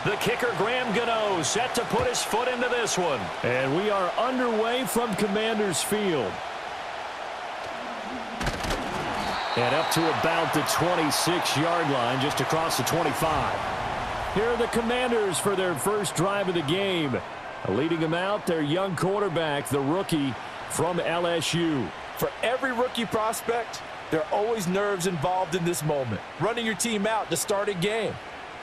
The kicker, Graham Gano, set to put his foot into this one. And we are underway from Commanders Field. And up to about the 26-yard line, just across the 25. Here are the Commanders for their first drive of the game. Leading them out, their young quarterback, the rookie from LSU. For every rookie prospect, there are always nerves involved in this moment. Running your team out to start a game.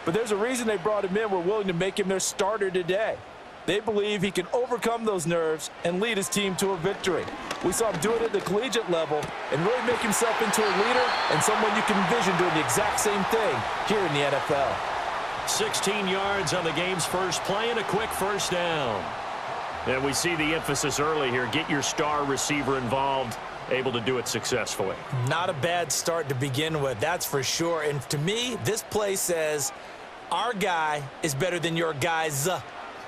But there's a reason they brought him in. We're willing to make him their starter today. They believe he can overcome those nerves and lead his team to a victory. We saw him do it at the collegiate level and really make himself into a leader and someone you can envision doing the exact same thing here in the NFL. 16 yards on the game's first play and a quick first down. And we see the emphasis early here. Get your star receiver involved, able to do it successfully. Not a bad start to begin with, that's for sure. And to me, this play says our guy is better than your guys.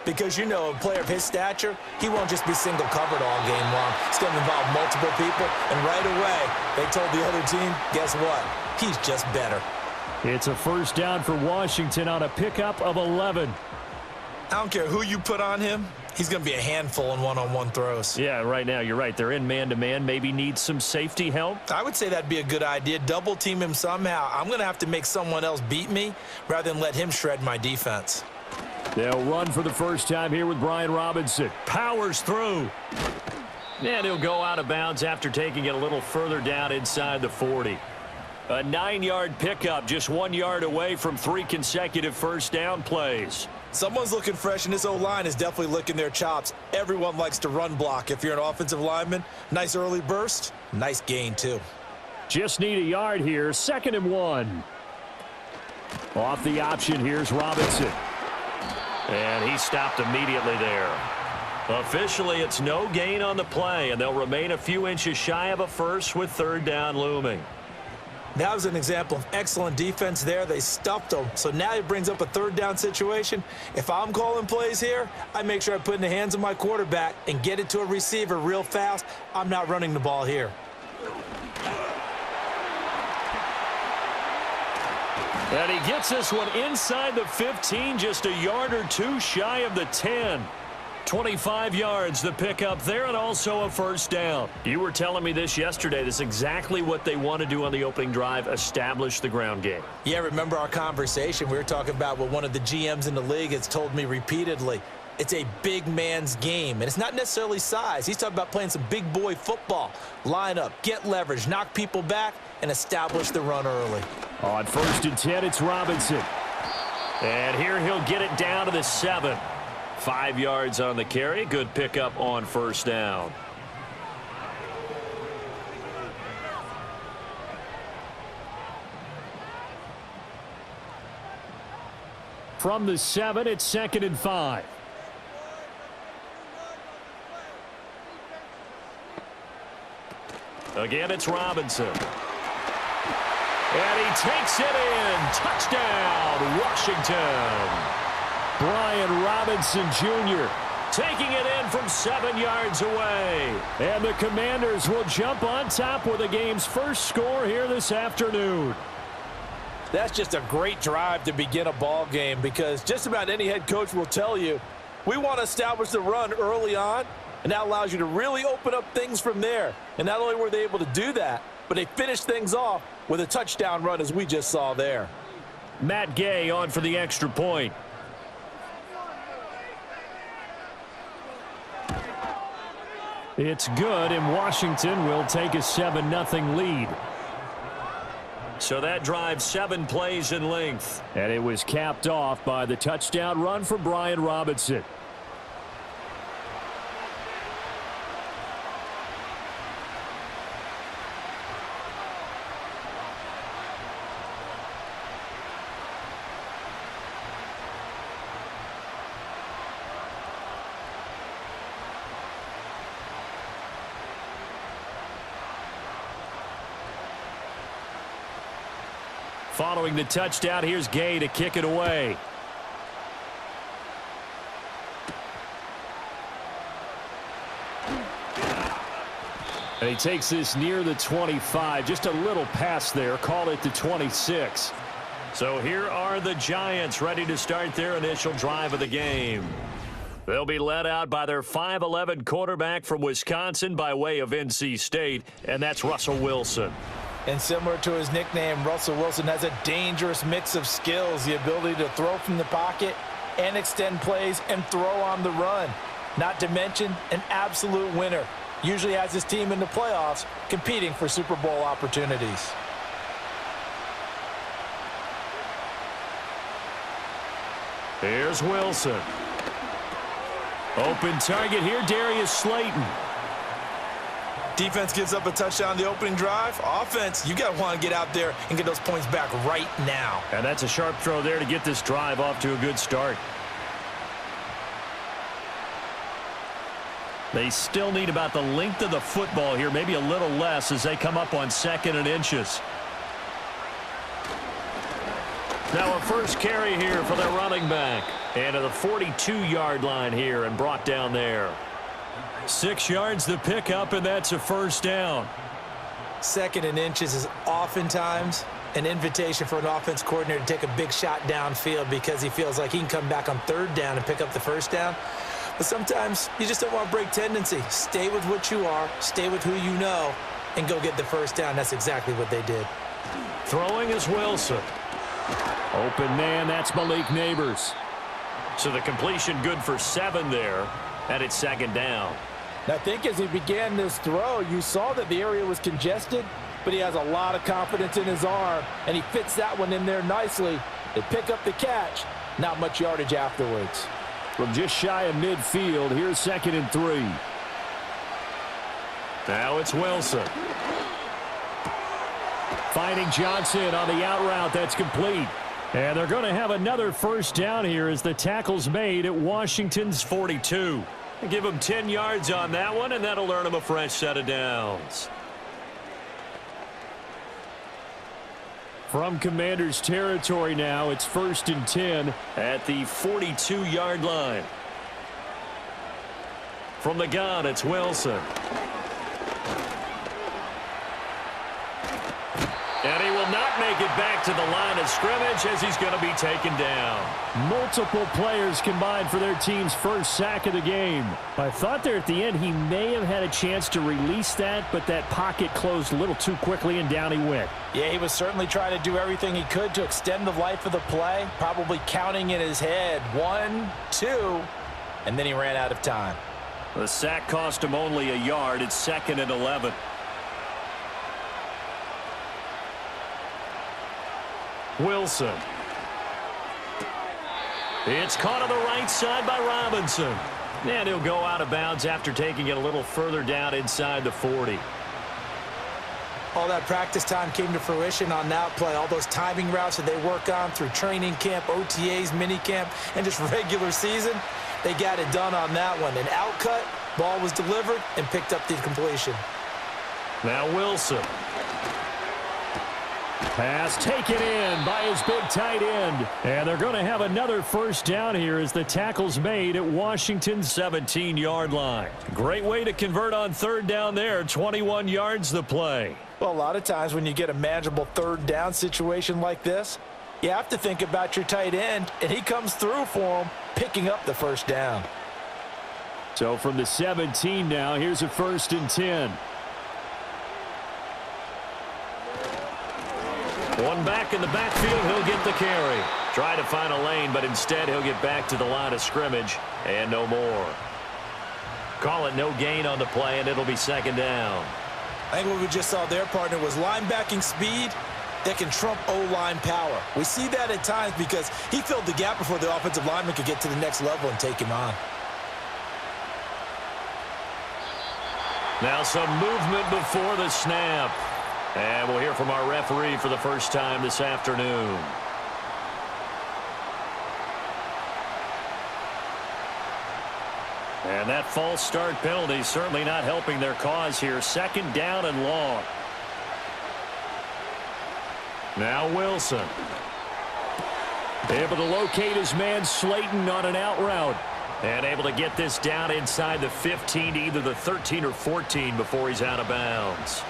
Because, you know, a player of his stature, he won't just be single covered all game long. It's going to involve multiple people. And right away, they told the other team, guess what? He's just better. It's a first down for Washington on a pickup of 11. I don't care who you put on him. He's going to be a handful in one-on-one throws. Yeah, right now, you're right. They're in man-to-man. Maybe need some safety help. I would say that'd be a good idea. Double team him somehow. I'm going to have to make someone else beat me rather than let him shred my defense. They'll run for the first time here with Brian Robinson. Powers through. And he'll go out of bounds after taking it a little further down inside the 40. A 9-yard pickup, just 1 yard away from 3 consecutive first down plays. Someone's looking fresh, and this O-line is definitely licking their chops. Everyone likes to run block. If you're an offensive lineman, nice early burst, nice gain too. Just need a yard here, 2nd and 1. Off the option, here's Robinson. And he stopped immediately there. Officially, it's no gain on the play, and they'll remain a few inches shy of a first with 3rd down looming. That was an example of excellent defense there. They stuffed him. So now he brings up a 3rd down situation. If I'm calling plays here, I make sure I put it in the hands of my quarterback and get it to a receiver real fast. I'm not running the ball here. And he gets this one inside the 15, just a yard or two shy of the 10. 25 yards, the pickup there, and also a first down. You were telling me this yesterday. This is exactly what they want to do on the opening drive, establish the ground game. Yeah, remember our conversation? We were talking about what one of the GMs in the league has told me repeatedly. It's a big man's game, and it's not necessarily size. He's talking about playing some big boy football. Line up, get leverage, knock people back, and establish the run early. On 1st and 10, it's Robinson. And here he'll get it down to the 7. 5 yards on the carry. Good pickup on first down. From the 7, it's 2nd and 5. Again, it's Robinson. And he takes it in. Touchdown, Washington. Brian Robinson Jr. taking it in from 7 yards away. And the Commanders will jump on top with the game's first score here this afternoon. That's just a great drive to begin a ball game, because just about any head coach will tell you, we want to establish the run early on, and that allows you to really open up things from there. And not only were they able to do that, but they finished things off with a touchdown run, as we just saw there. Matt Gay on for the extra point. It's good, and Washington will take a 7-0 lead. So that drive 7 plays in length. And it was capped off by the touchdown run from Brian Robinson. Following the touchdown, here's Gay to kick it away. And he takes this near the 25. Just a little pass there. Call it the 26. So here are the Giants ready to start their initial drive of the game. They'll be led out by their 5'11" quarterback from Wisconsin by way of NC State, and that's Russell Wilson. And similar to his nickname, Russell Wilson has a dangerous mix of skills, the ability to throw from the pocket and extend plays and throw on the run. Not to mention an absolute winner. Usually has his team in the playoffs competing for Super Bowl opportunities. Here's Wilson. Open target here, Darius Slayton. Defense gives up a touchdown the opening drive. Offense, you got to want to get out there and get those points back right now. And that's a sharp throw there to get this drive off to a good start. They still need about the length of the football here, maybe a little less as they come up on 2nd and inches. Now a first carry here for their running back. And to the 42-yard line here and brought down there. 6 yards the pickup, and that's a first down. 2nd and inches is oftentimes an invitation for an offense coordinator to take a big shot downfield because he feels like he can come back on 3rd down and pick up the first down. But sometimes you just don't want to break tendency. Stay with what you are, stay with who you know, and go get the first down. That's exactly what they did. Throwing is Wilson. Open man, that's Malik Neighbors. So the completion good for 7 there, and it's 2nd down. I think as he began this throw, you saw that the area was congested, but he has a lot of confidence in his arm, and he fits that one in there nicely. They pick up the catch, not much yardage afterwards. From just shy of midfield, here's 2nd and 3. Now it's Wilson. Finding Johnson on the out route. That's complete. And they're going to have another first down here as the tackle's made at Washington's 42. Give them 10 yards on that one, and that'll earn them a fresh set of downs. From Commanders territory now, it's 1st and 10 at the 42-yard line. From the gun, it's Wilson. And he will not make it back to the line of scrimmage as he's going to be taken down. Multiple players combined for their team's first sack of the game. I thought there at the end he may have had a chance to release that, but that pocket closed a little too quickly and down he went. Yeah, he was certainly trying to do everything he could to extend the life of the play, probably counting in his head 1, 2, and then he ran out of time. The sack cost him only a yard. It's 2nd and 11. Wilson. It's caught on the right side by Robinson. And he'll go out of bounds after taking it a little further down inside the 40. All that practice time came to fruition on that play. All those timing routes that they work on through training camp, OTAs, minicamp, and just regular season, they got it done on that one. An outcut, ball was delivered, and picked up the completion. Now Wilson. Pass taken in by his big tight end. And they're going to have another first down here as the tackle's made at Washington's 17-yard line. Great way to convert on 3rd down there. 21 yards the play. Well, a lot of times when you get a manageable 3rd down situation like this, you have to think about your tight end, and he comes through for him, picking up the first down. So from the 17 now, here's a 1st and 10. One back in the backfield, he'll get the carry. Try to find a lane, but instead he'll get back to the line of scrimmage and no more. Call it no gain on the play, and it'll be 2nd down. I think what we just saw there, partner, was linebacking speed that can trump O-line power. We see that at times because he filled the gap before the offensive lineman could get to the next level and take him on. Now some movement before the snap. And we'll hear from our referee for the first time this afternoon. And that false start penalty certainly not helping their cause here. 2nd down and long. Now Wilson. Able to locate his man Slayton on an out route. And able to get this down inside the 15 to either the 13 or 14 before he's out of bounds.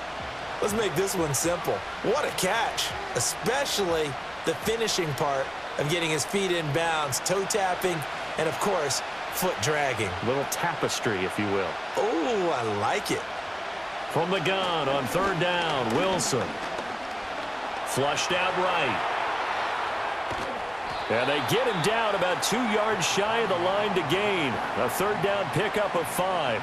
Let's make this one simple. What a catch, especially the finishing part of getting his feet in bounds, toe tapping, and, of course, foot dragging. A little tapestry, if you will. Oh, I like it. From the gun on third down, Wilson. Flushed out right. And they get him down about 2 yards shy of the line to gain. A third down pickup of 5.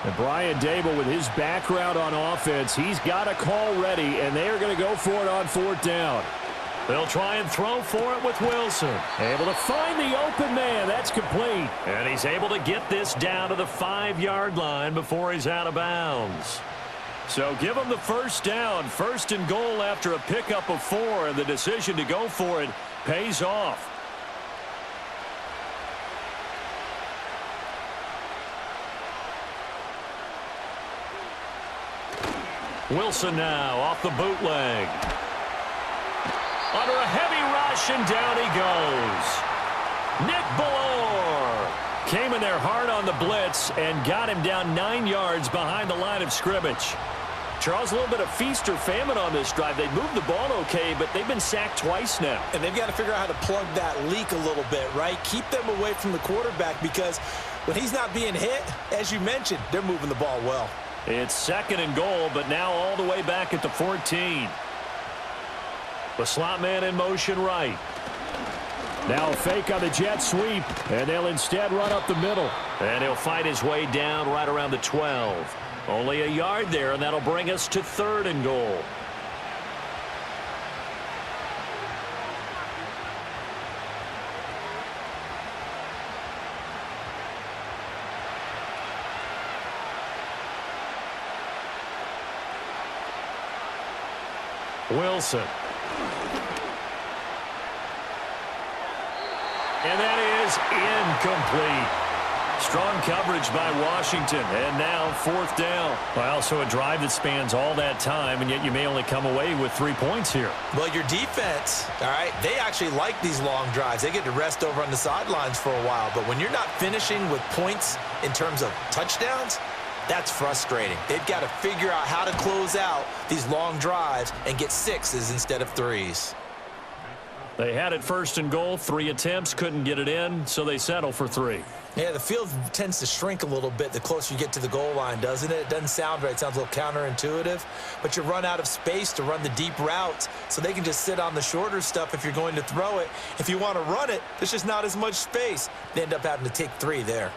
And Brian Dable, with his background on offense, he's got a call ready, and they are going to go for it on fourth down. They'll try and throw for it with Wilson. Able to find the open man. That's complete. And he's able to get this down to the 5-yard line before he's out of bounds. So give him the first down. First and goal after a pickup of 4, and the decision to go for it pays off. Wilson now off the bootleg. Under a heavy rush, and down he goes. Nick Ballore came in there hard on the blitz and got him down 9 yards behind the line of scrimmage. Charles, a little bit of feast or famine on this drive. They moved the ball okay, but they've been sacked twice now. And they've got to figure out how to plug that leak a little bit, right? Keep them away from the quarterback, because when he's not being hit, as you mentioned, they're moving the ball well. It's second and goal, but now all the way back at the 14. The slot man in motion right. Now a fake on the jet sweep, and they'll instead run up the middle. And he'll fight his way down right around the 12. Only a yard there, and that'll bring us to third and goal. Wilson. And that is incomplete. Strong coverage by Washington, and now fourth down. Well, so a drive that spans all that time, and yet you may only come away with 3 points here. Well, your defense, all right, they actually like these long drives. They get to rest over on the sidelines for a while, but when you're not finishing with points in terms of touchdowns, that's frustrating. They've got to figure out how to close out these long drives and get 6s instead of 3s. They had it first and goal, 3 attempts, couldn't get it in, so they settle for 3. Yeah, the field tends to shrink a little bit the closer you get to the goal line, doesn't it? It doesn't sound right. It sounds a little counterintuitive. But you run out of space to run the deep routes, so they can just sit on the shorter stuff if you're going to throw it. If you want to run it, there's just not as much space. They end up having to take 3 there.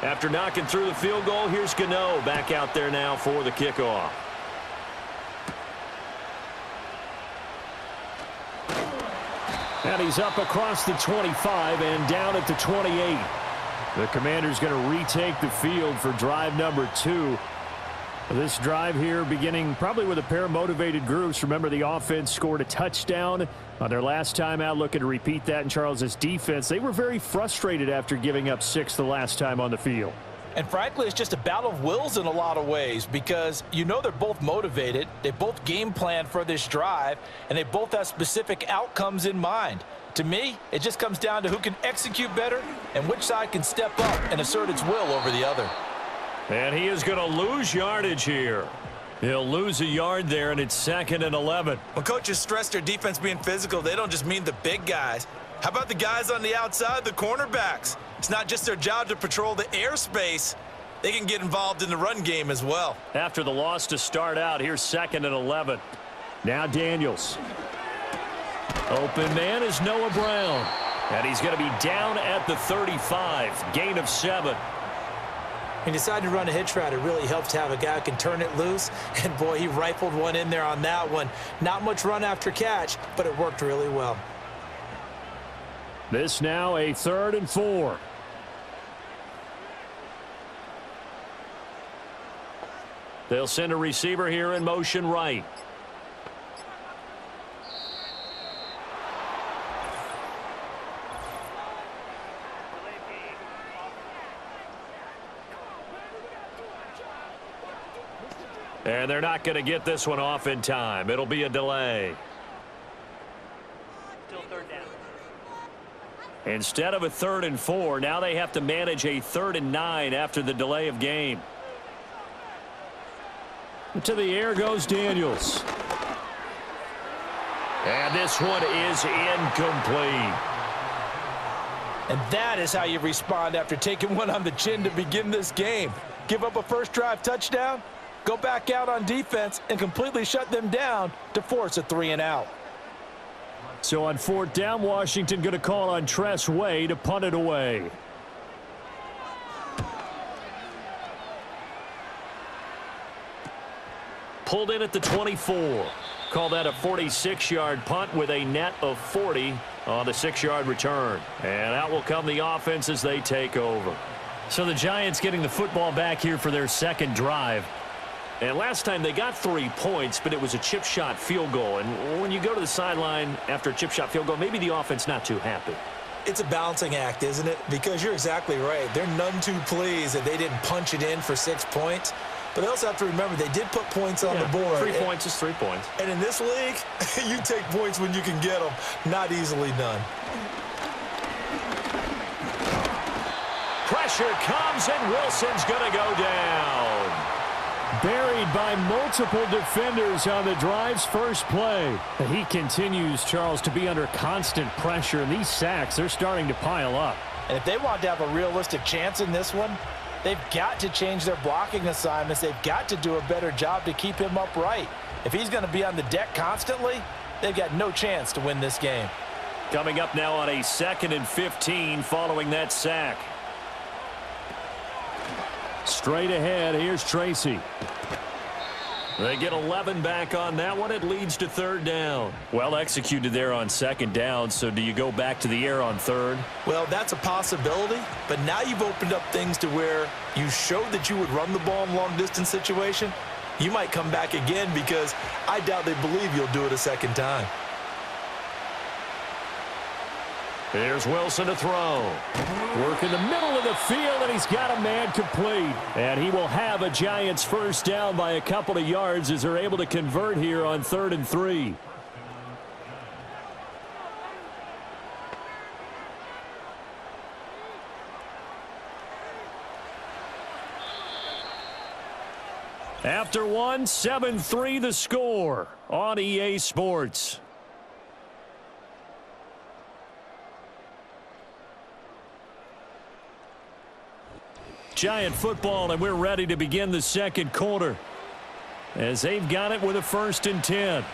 After knocking through the field goal, here's Gano back out there now for the kickoff. And he's up across the 25 and down at the 28. The Commanders going to retake the field for drive number 2. This drive here beginning probably with a pair of motivated groups. Remember, the offense scored a touchdown on their last time out, looking to repeat that in Charles's defense. They were very frustrated after giving up 6 the last time on the field. And frankly, it's just a battle of wills in a lot of ways, because you know they're both motivated. They both game plan for this drive, and they both have specific outcomes in mind. To me, it just comes down to who can execute better and which side can step up and assert its will over the other. And he is going to lose yardage here. He'll lose a yard there, and it's 2nd and 11. When coaches stress their defense being physical, they don't just mean the big guys. How about the guys on the outside, the cornerbacks? It's not just their job to patrol the airspace. They can get involved in the run game as well. After the loss to start out, here's 2nd and 11. Now Daniels. Open man is Noah Brown. And he's going to be down at the 35. Gain of 7. He decided to run a hitch route. It really helps to have a guy who can turn it loose. And, boy, he rifled one in there on that one. Not much run after catch, but it worked really well. This now a 3rd and 4. They'll send a receiver here in motion right. And they're not going to get this one off in time. It'll be a delay. Still third down. Instead of a 3rd and 4, now they have to manage a 3rd and 9 after the delay of game. To the air goes Daniels. And this one is incomplete. And that is how you respond after taking one on the chin to begin this game. Give up a first drive touchdown, go back out on defense, and completely shut them down to force a 3-and-out. So on 4th down, Washington going to call on Tress Way to punt it away. Pulled in at the 24. Call that a 46-yard punt with a net of 40 on the 6-yard return. And out will come the offense as they take over. So the Giants getting the football back here for their second drive. And last time they got 3 points, but it was a chip shot field goal. And when you go to the sideline after a chip shot field goal, maybe the offense not too happy. It's a balancing act, isn't it? Because you're exactly right. They're none too pleased that they didn't punch it in for 6 points. But they also have to remember they did put points on the board. 3 points is 3 points. And in this league, you take points when you can get them. Not easily done. Pressure comes, and Wilson's going to go down. Buried by multiple defenders on the drive's first play. He continues, Charles, to be under constant pressure, and these sacks, they're starting to pile up. And if they want to have a realistic chance in this one, they've got to change their blocking assignments. They've got to do a better job to keep him upright. If he's going to be on the deck constantly, they've got no chance to win this game. Coming up now on a 2nd and 15 following that sack. Straight ahead, here's Tracy. They get 11 back on that one. It leads to 3rd down. Well executed there on 2nd down, so do you go back to the air on 3rd? Well, that's a possibility, but now you've opened up things to where you showed that you would run the ball in long-distance situation. You might come back again because I doubt they believe you'll do it a second time. Here's Wilson to throw. Work in the middle of the field, and he's got a man complete. And he will have a Giants first down by a couple of yards as they're able to convert here on 3rd and 3. After one, 7-3 the score on EA Sports. Giant football, and we're ready to begin the second quarter as they've got it with a 1st and 10.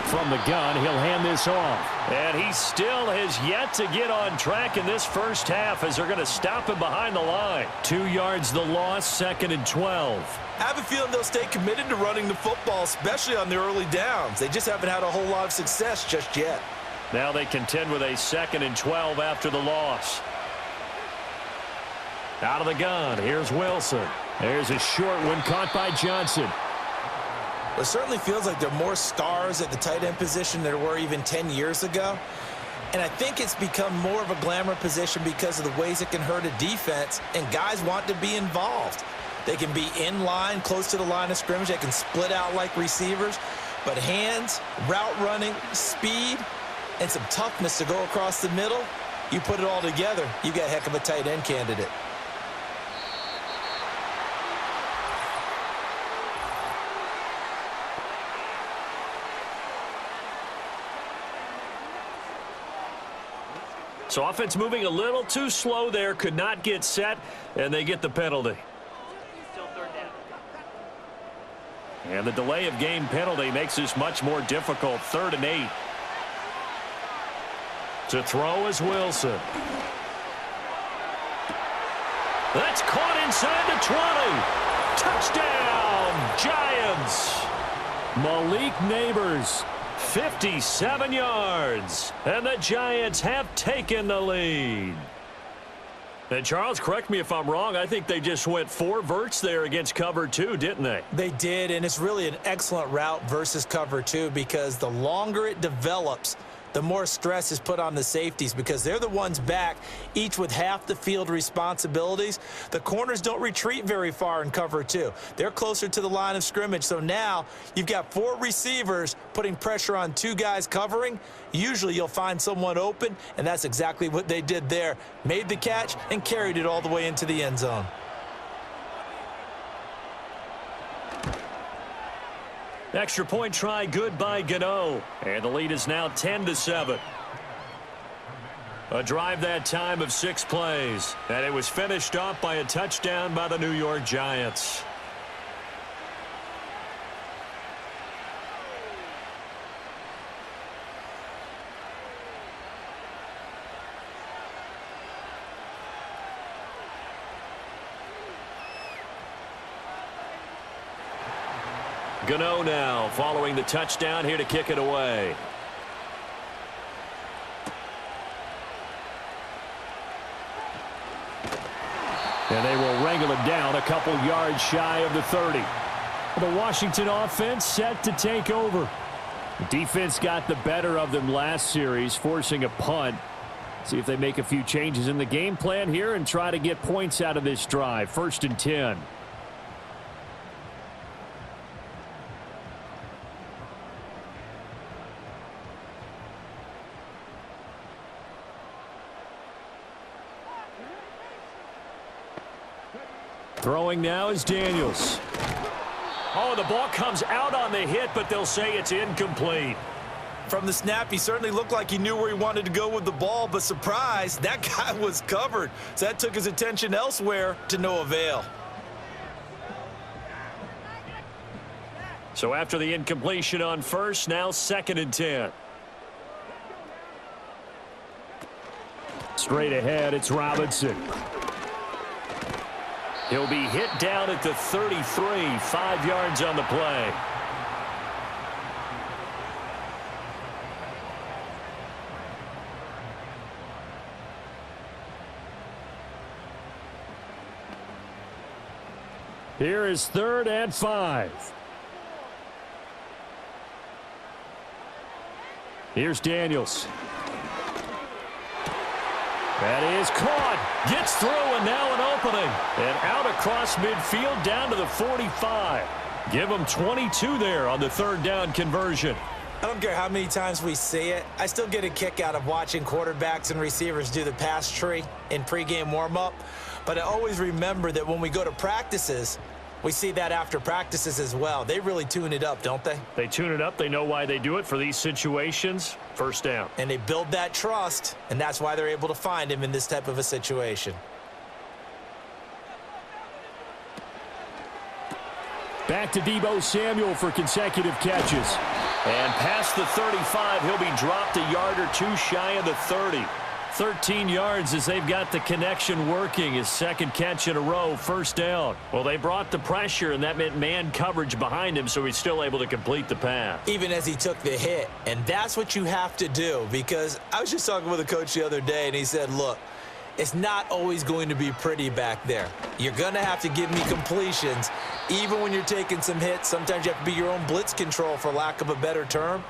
From the gun, he'll hand this off. And he still has yet to get on track in this first half as they're going to stop him behind the line. 2 yards the loss, 2nd and 12. I have a feeling they'll stay committed to running the football, especially on the early downs. They just haven't had a whole lot of success just yet. Now they contend with a 2nd and 12 after the loss. Out of the gun, here's Wilson. There's a short one caught by Johnson. It certainly feels like there are more stars at the tight end position than there were even 10 years ago. And I think it's become more of a glamour position because of the ways it can hurt a defense, and guys want to be involved. They can be in line, close to the line of scrimmage. They can split out like receivers. But hands, route running, speed, and some toughness to go across the middle, you put it all together, you got a heck of a tight end candidate. So offense moving a little too slow there, could not get set, and they get the penalty. Still 3rd down. And the delay of game penalty makes this much more difficult. 3rd and 8. To throw is Wilson. That's caught inside the 20. Touchdown, Giants. Malik Neighbors. 57 yards, and the Giants have taken the lead. And Charles, correct me if I'm wrong, I think they just went 4 verts there against cover 2, didn't they? They did, and it's really an excellent route versus cover 2 because the longer it develops, the more stress is put on the safeties because they're the ones back, each with half the field responsibilities. The corners don't retreat very far in cover two. They're closer to the line of scrimmage. So now you've got 4 receivers putting pressure on 2 guys covering. Usually you'll find someone open, and that's exactly what they did there. Made the catch and carried it all the way into the end zone. Extra point try good by Gano. And the lead is now 10-7. A drive that time of 6 plays. And it was finished off by a touchdown by the New York Giants. Gano now following the touchdown here to kick it away. And they will wrangle it down a couple yards shy of the 30. The Washington offense set to take over. The defense got the better of them last series, forcing a punt. See if they make a few changes in the game plan here and try to get points out of this drive. 1st and 10. Throwing now is Daniels. Oh, the ball comes out on the hit, but they'll say it's incomplete. From the snap, he certainly looked like he knew where he wanted to go with the ball, but surprise, that guy was covered. So that took his attention elsewhere to no avail. So after the incompletion on first, now 2nd and 10. Straight ahead, it's Robinson. He'll be hit down at the 33, 5 yards on the play. Here is 3rd and 5. Here's Daniels. That is caught. Gets through, and now an opening. And out across midfield down to the 45. Give them 22 there on the 3rd down conversion. I don't care how many times we see it. I still get a kick out of watching quarterbacks and receivers do the pass tree in pregame warm-up. But I always remember that when we go to practices, we see that after practices as well. They really tune it up, don't they? They tune it up. They know why they do it for these situations. 1st down. And they build that trust, and that's why they're able to find him in this type of a situation. Back to Deebo Samuel for consecutive catches. And past the 35, he'll be dropped a yard or 2 shy of the 30. 13 yards as they've got the connection working. His 2nd catch in a row, 1st down. Well, they brought the pressure, and that meant man coverage behind him, so he's still able to complete the pass. Even as he took the hit, and that's what you have to do, because I was just talking with a coach the other day, and he said, look, it's not always going to be pretty back there. You're going to have to give me completions, even when you're taking some hits. Sometimes you have to be your own blitz control, for lack of a better term.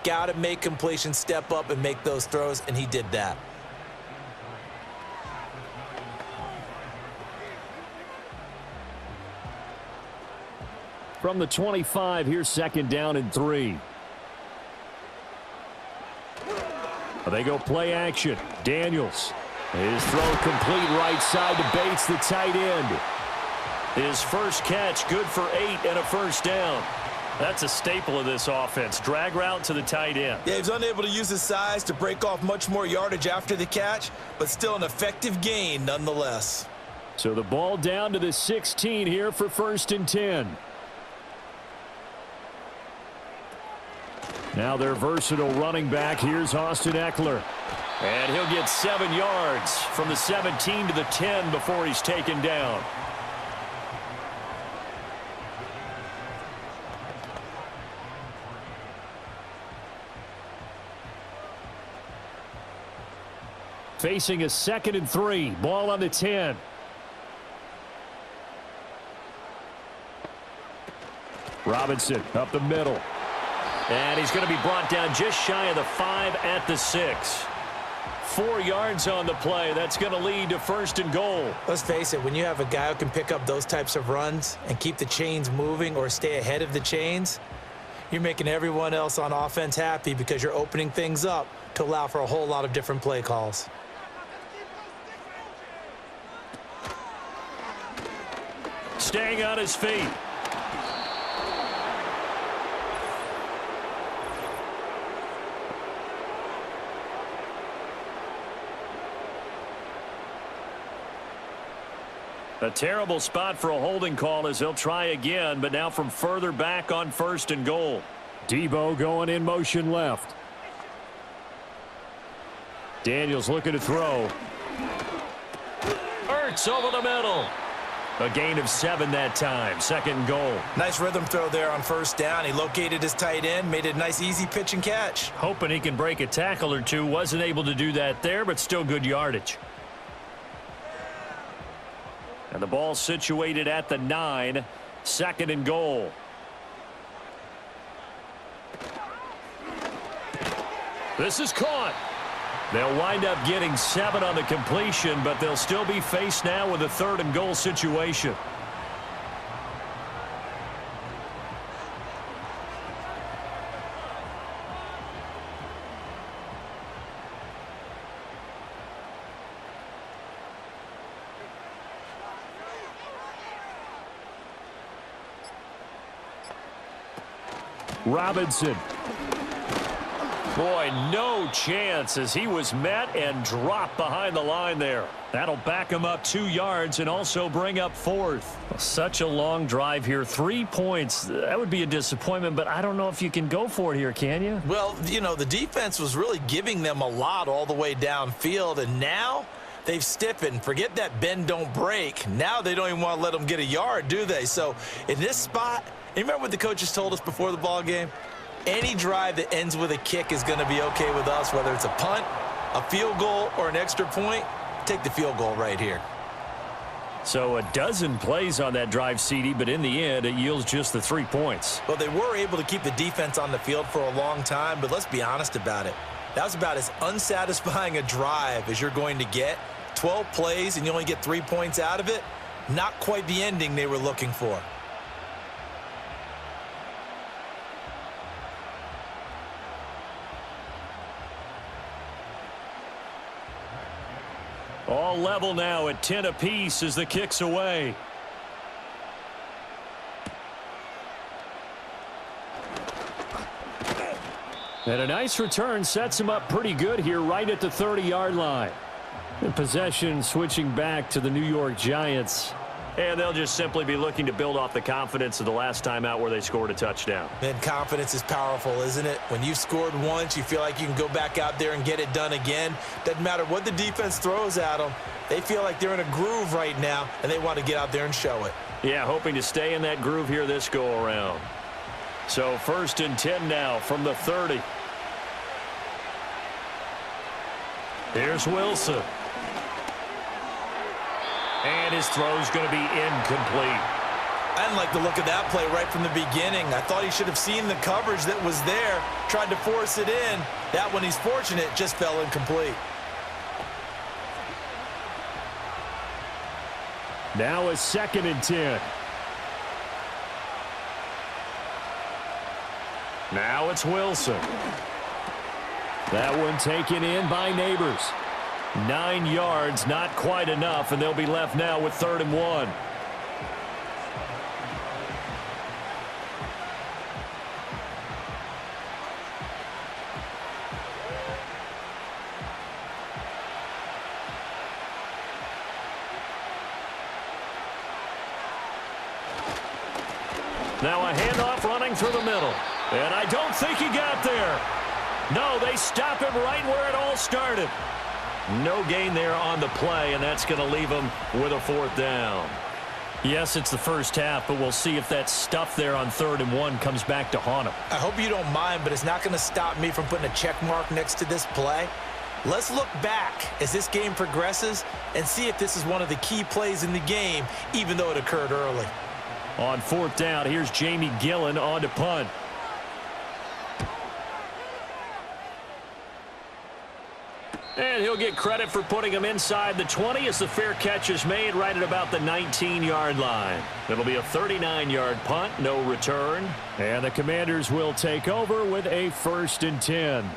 Got to make completions, step up, and make those throws, and he did that. From the 25, here's 2nd down and 3. They go play action. Daniels. His throw complete right side to Bates, the tight end. His first catch, good for 8 and a 1st down. That's a staple of this offense. Drag route to the tight end. Yeah, he's unable to use his size to break off much more yardage after the catch, but still an effective gain nonetheless. So the ball down to the 16 here for 1st and 10. Now their versatile running back. Here's Austin Eckler. And he'll get 7 yards from the 17 to the 10 before he's taken down. Facing a 2nd and 3. Ball on the 10. Robinson up the middle. And he's going to be brought down just shy of the 5 at the 6. 4 yards on the play. That's going to lead to 1st and goal. Let's face it, when you have a guy who can pick up those types of runs and keep the chains moving or stay ahead of the chains, you're making everyone else on offense happy because you're opening things up to allow for a whole lot of different play calls. Staying on his feet. A terrible spot for a holding call as they'll try again, but now from further back on 1st and goal. Debo going in motion left. Daniels looking to throw. Ertz over the middle. A gain of 7 that time. 2nd and goal. Nice rhythm throw there on 1st down. He located his tight end, made it a nice easy pitch and catch. Hoping he can break a tackle or two. Wasn't able to do that there, but still good yardage. And the ball situated at the 9. 2nd and goal. This is caught. They'll wind up getting 7 on the completion, but they'll still be faced now with a 3rd and goal situation. Robinson. Boy, no chance as he was met and dropped behind the line there. That'll back him up 2 yards and also bring up 4th. Such a long drive here. 3 points. That would be a disappointment, but I don't know if you can go for it here, can you? Well, you know, the defense was really giving them a lot all the way downfield, and now they've stiffened. Forget that bend, don't break. Now they don't even want to let them get a yard, do they? So in this spot, you remember what the coaches told us before the ball game? Any drive that ends with a kick is going to be okay with us, whether it's a punt, a field goal, or an extra point. Take the field goal right here. So a dozen plays on that drive, CD, but in the end, it yields just the 3 points. Well, they were able to keep the defense on the field for a long time, but let's be honest about it. That was about as unsatisfying a drive as you're going to get. 12 plays and you only get 3 points out of it. Not quite the ending they were looking for. All level now at 10 apiece as the kick's away. And a nice return sets him up pretty good here right at the 30-yard line. And possession switching back to the New York Giants. And they'll just simply be looking to build off the confidence of the last time out where they scored a touchdown. Man, confidence is powerful, isn't it? When you've scored once, you feel like you can go back out there and get it done again. Doesn't matter what the defense throws at them. They feel like they're in a groove right now, and they want to get out there and show it. Yeah, hoping to stay in that groove here this go-around. So 1st and 10 now from the 30. Here's Wilson. And his throw's going to be incomplete. I didn't like the look of that play right from the beginning. I thought he should have seen the coverage that was there, tried to force it in. That one, he's fortunate, just fell incomplete. Now a 2nd and 10. Now it's Wilson. That one taken in by Neighbors. 9 yards, not quite enough, and they'll be left now with 3rd and 1. Now a handoff running through the middle. And I don't think he got there. No, they stop him right where it all started. No gain there on the play, and that's going to leave him with a 4th down. Yes, it's the first half, but we'll see if that stuff there on 3rd and 1 comes back to haunt him. I hope you don't mind, but it's not going to stop me from putting a check mark next to this play. Let's look back as this game progresses and see if this is one of the key plays in the game, even though it occurred early. On 4th down, here's Jamie Gillen on to punt. And he'll get credit for putting him inside the 20 as the fair catch is made right at about the 19-yard line. It'll be a 39-yard punt, no return. And the Commanders will take over with a 1st and 10.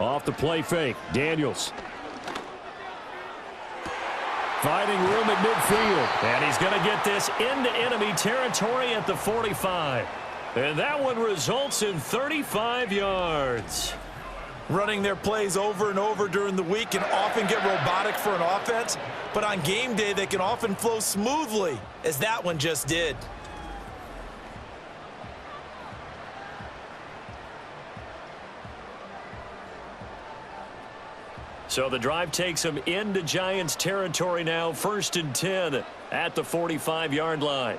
Off the play fake, Daniels. Finding room at midfield. And he's going to get this into enemy territory at the 45. And that one results in 35 yards. Running their plays over and over during the week can often get robotic for an offense, but on game day they can often flow smoothly, as that one just did. So the drive takes him into Giants territory now, 1st and 10 at the 45-yard line.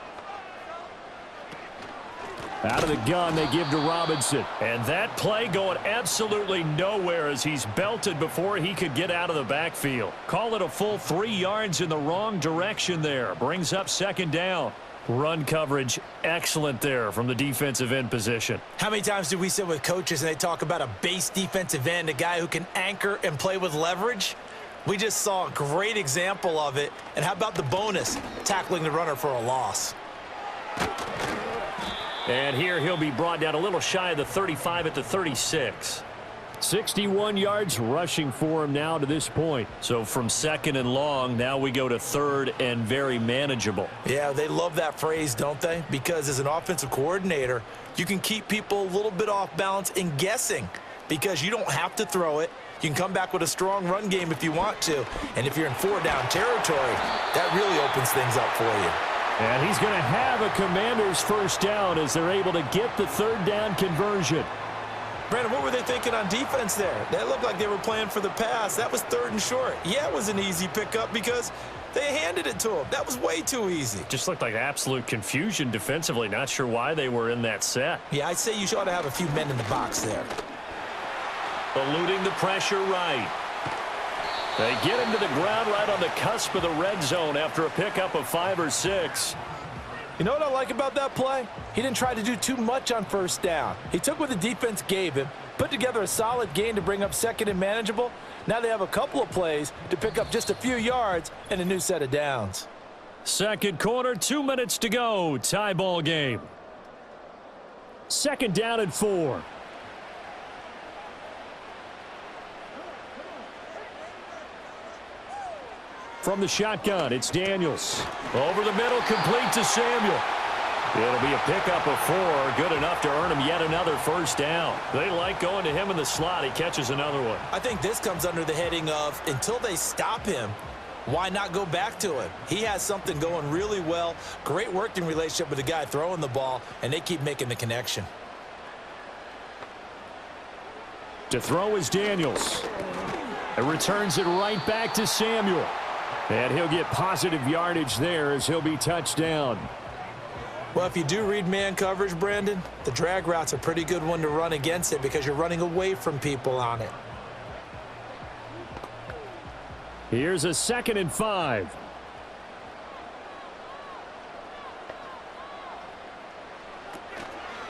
Out of the gun, they give to Robinson. And that play going absolutely nowhere as he's belted before he could get out of the backfield. Call it a full 3 yards in the wrong direction there. Brings up 2nd down. Run coverage excellent there from the defensive end position. How many times do we sit with coaches and they talk about a base defensive end, a guy who can anchor and play with leverage? We just saw a great example of it. And how about the bonus, tackling the runner for a loss? And here he'll be brought down a little shy of the 35 at the 36. 61 yards rushing for him now to this point. So from 2nd and long, now we go to 3rd and very manageable. Yeah, they love that phrase, don't they? Because as an offensive coordinator, you can keep people a little bit off balance and guessing because you don't have to throw it. You can come back with a strong run game if you want to. And if you're in 4-down territory, that really opens things up for you. And he's going to have a Commanders 1st down as they're able to get the 3rd down conversion. Brandon, what were they thinking on defense there? That looked like they were playing for the pass. That was 3rd and short. Yeah, it was an easy pickup because they handed it to him. That was way too easy. Just looked like absolute confusion defensively. Not sure why they were in that set. Yeah, I'd say you ought to have a few men in the box there. Eluding the pressure right. They get him to the ground right on the cusp of the red zone after a pickup of 5 or 6. You know what I like about that play? He didn't try to do too much on 1st down. He took what the defense gave him, put together a solid gain to bring up 2nd and manageable. Now they have a couple of plays to pick up just a few yards and a new set of downs. 2nd quarter, 2 minutes to go. Tie ball game. 2nd down and 4. From the shotgun, it's Daniels. Over the middle, complete to Samuel. It'll be a pickup of 4, good enough to earn him yet another 1st down. They like going to him in the slot. He catches another one. I think this comes under the heading of until they stop him, why not go back to him? He has something going really well. Great working relationship with the guy throwing the ball, and they keep making the connection. To throw is Daniels. It returns it right back to Samuel. And he'll get positive yardage there as he'll be touched down. Well, if you do read man coverage, Brandon, the drag route's a pretty good one to run against it because you're running away from people on it. Here's a 2nd and 5.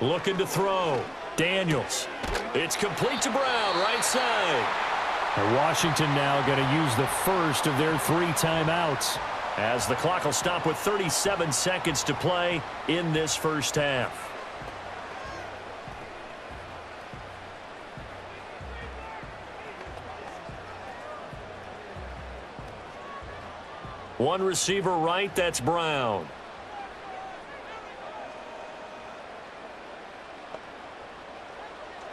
Looking to throw. Daniels. It's complete to Brown, right side. And Washington now going to use the first of their 3 timeouts. As the clock will stop with 37 seconds to play in this 1st half. One receiver right, that's Brown.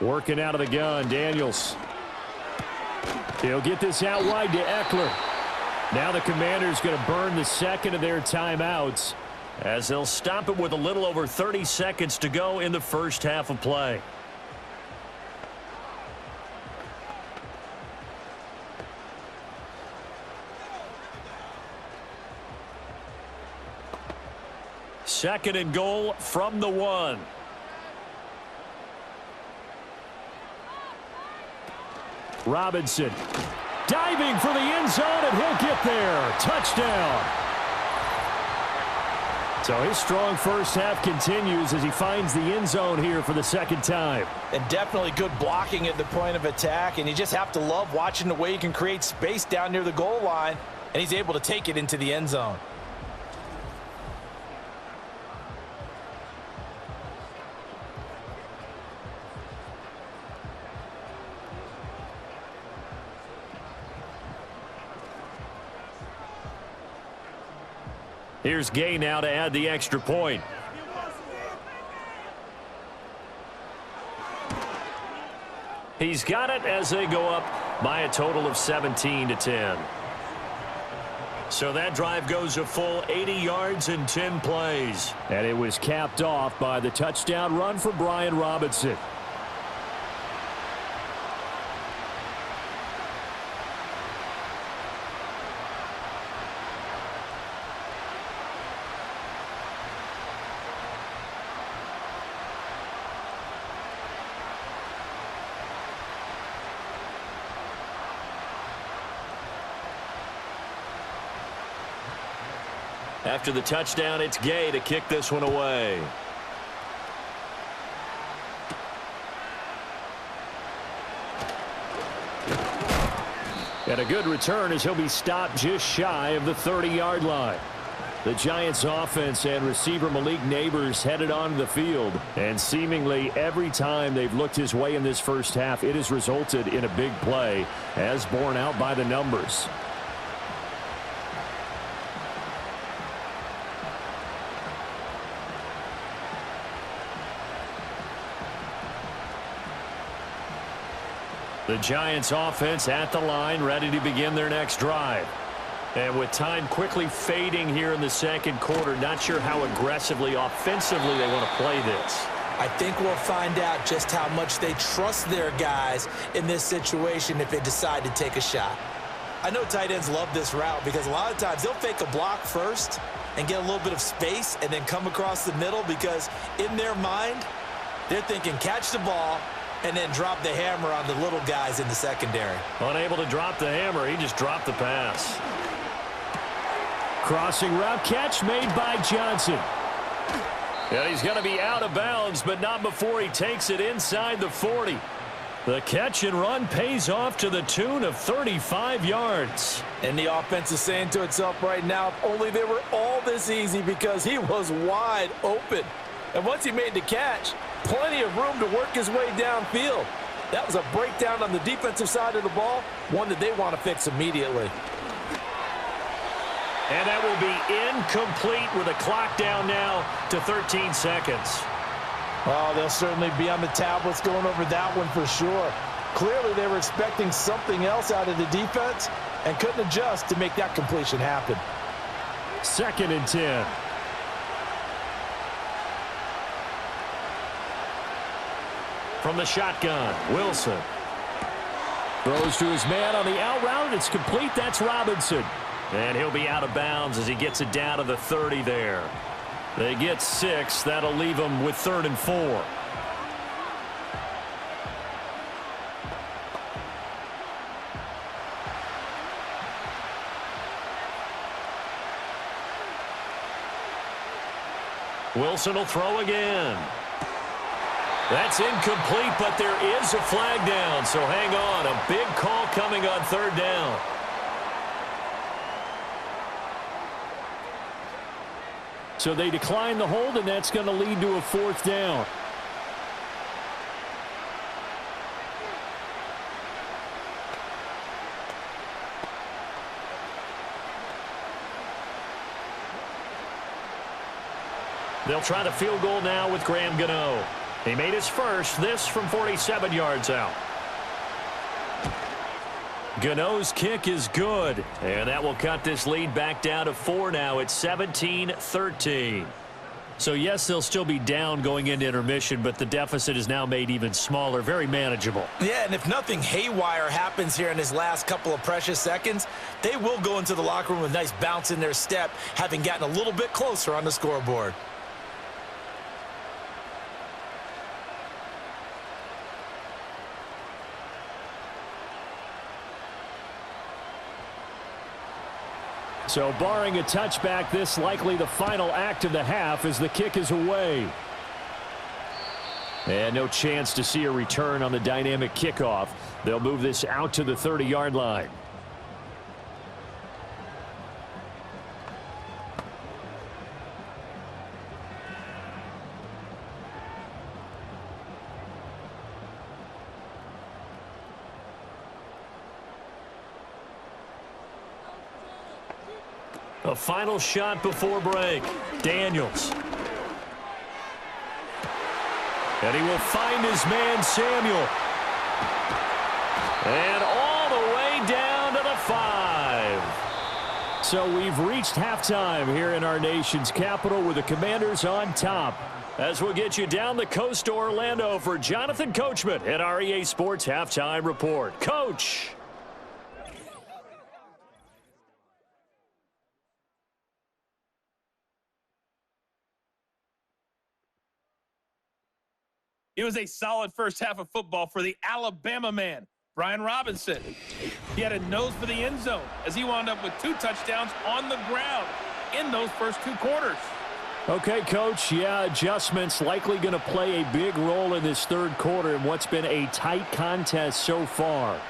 Working out of the gun, Daniels. He'll get this out wide to Eckler. Now the Commanders going to burn the 2nd of their timeouts as they'll stop it with a little over 30 seconds to go in the 1st half of play. Second and goal from the 1. Robinson diving for the end zone, and he'll get there. Touchdown. So his strong first half continues as he finds the end zone here for the second time. And definitely good blocking at the point of attack, and you just have to love watching the way he can create space down near the goal line, and he's able to take it into the end zone. Here's Gay now to add the extra point. He's got it as they go up by a total of 17-10. So that drive goes a full 80 yards in 10 plays. And it was capped off by the touchdown run for Brian Robinson. After the touchdown, it's Gay to kick this one away. And a good return as he'll be stopped just shy of the 30-yard line. The Giants offense and receiver Malik Neighbors headed onto the field. And seemingly every time they've looked his way in this first half, it has resulted in a big play, as borne out by the numbers. The Giants offense at the line, ready to begin their next drive. And with time quickly fading here in the second quarter, not sure how aggressively, offensively they want to play this. I think we'll find out just how much they trust their guys in this situation if they decide to take a shot. I know tight ends love this route because a lot of times they'll fake a block first and get a little bit of space and then come across the middle because in their mind, they're thinking catch the ball and then drop the hammer on the little guys in the secondary. Unable to drop the hammer, he just dropped the pass. Crossing route catch made by Johnson. And he's going to be out of bounds, but not before he takes it inside the 40. The catch and run pays off to the tune of 35 yards. And the offense is saying to itself right now, if only they were all this easy because he was wide open. And once he made the catch, plenty of room to work his way downfield. That was a breakdown on the defensive side of the ball, one that they want to fix immediately. And that will be incomplete with a clock down now to 13 seconds. Oh, they'll certainly be on the tablets going over that one for sure. Clearly they were expecting something else out of the defense and couldn't adjust to make that completion happen. 2nd and 10. From the shotgun, Wilson throws to his man on the out route. It's complete. That's Robinson. And he'll be out of bounds as he gets it down to the 30 there. They get 6. That'll leave them with 3rd and 4. Wilson will throw again. That's incomplete, but there is a flag down, so hang on. A big call coming on 3rd down. So they decline the hold, and that's going to lead to a 4th down. They'll try the field goal now with Graham Gano. He made his first, this from 47 yards out. Gano's kick is good, and that will cut this lead back down to 4 now. It's 17-13. So, yes, they'll still be down going into intermission, but the deficit is now made even smaller, very manageable. Yeah, and if nothing haywire happens here in his last couple of precious seconds, they will go into the locker room with a nice bounce in their step, having gotten a little bit closer on the scoreboard. So barring a touchback, this likely the final act of the half as the kick is away. And no chance to see a return on the dynamic kickoff. They'll move this out to the 30-yard line. A final shot before break. Daniels. And he will find his man, Samuel. And all the way down to the 5. So we've reached halftime here in our nation's capital with the Commanders on top. As we'll get you down the coast to Orlando for Jonathan Coachman at our EA Sports Halftime Report. Coach. It was a solid first half of football for the Alabama man, Brian Robinson. He had a nose for the end zone as he wound up with 2 touchdowns on the ground in those first 2 quarters. Okay, Coach, yeah, adjustments likely going to play a big role in this third quarter in what's been a tight contest so far.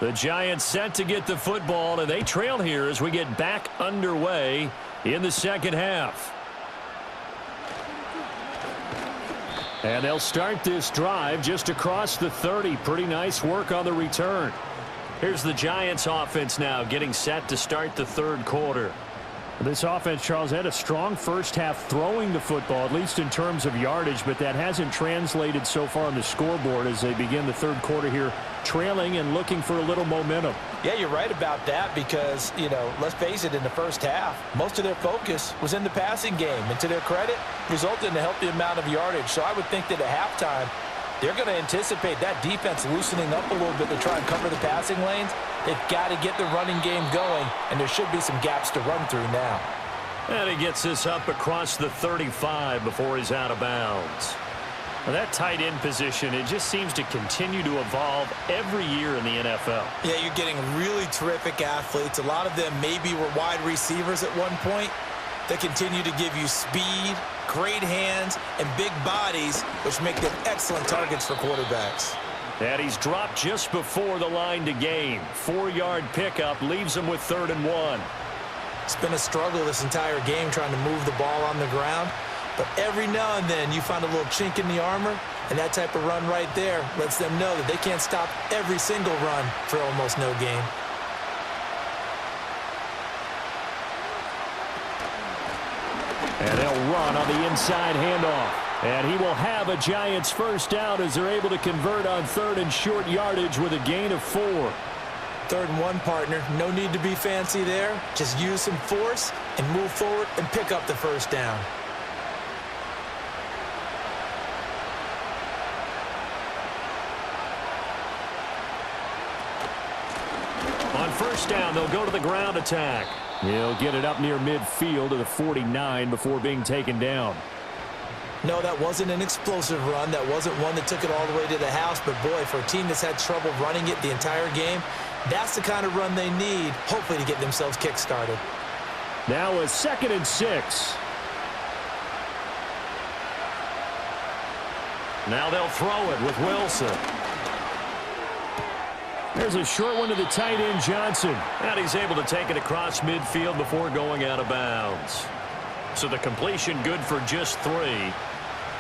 The Giants set to get the football, and they trail here as we get back underway in the second half. And they'll start this drive just across the 30. Pretty nice work on the return. Here's the Giants offense now getting set to start the third quarter. This offense, Charles, had a strong first half throwing the football, at least in terms of yardage, but that hasn't translated so far on the scoreboard as they begin the third quarter here, trailing and looking for a little momentum. Yeah, you're right about that because, let's face it, in the first half, most of their focus was in the passing game. And to their credit, resulted in a healthy amount of yardage. So I would think that at halftime, they're going to anticipate that defense loosening up a little bit to try and cover the passing lanes. They've got to get the running game going, and there should be some gaps to run through now. And he gets this up across the 35 before he's out of bounds. Now that tight end position, it just seems to continue to evolve every year in the NFL. Yeah, you're getting really terrific athletes. A lot of them maybe were wide receivers at one point. They continue to give you speed, great hands, and big bodies, which make them excellent targets for quarterbacks. And he's dropped just before the line to gain. 4-yard pickup leaves him with 3rd and 1. It's been a struggle this entire game trying to move the ball on the ground. But every now and then you find a little chink in the armor, and that type of run right there lets them know that they can't stop every single run for almost no gain. And they'll run on the inside handoff. And he will have a Giants first down as they're able to convert on 3rd and short yardage with a gain of 4. 3rd and 1, partner. No need to be fancy there. Just use some force and move forward and pick up the first down. On first down, they'll go to the ground attack. He'll get it up near midfield to the 49 before being taken down. No, that wasn't an explosive run. That wasn't one that took it all the way to the house. But, boy, for a team that's had trouble running it the entire game, that's the kind of run they need, hopefully, to get themselves kick-started. Now a 2nd and 6. Now they'll throw it with Wilson. There's a short one to the tight end, Johnson. And he's able to take it across midfield before going out of bounds. So the completion good for just 3.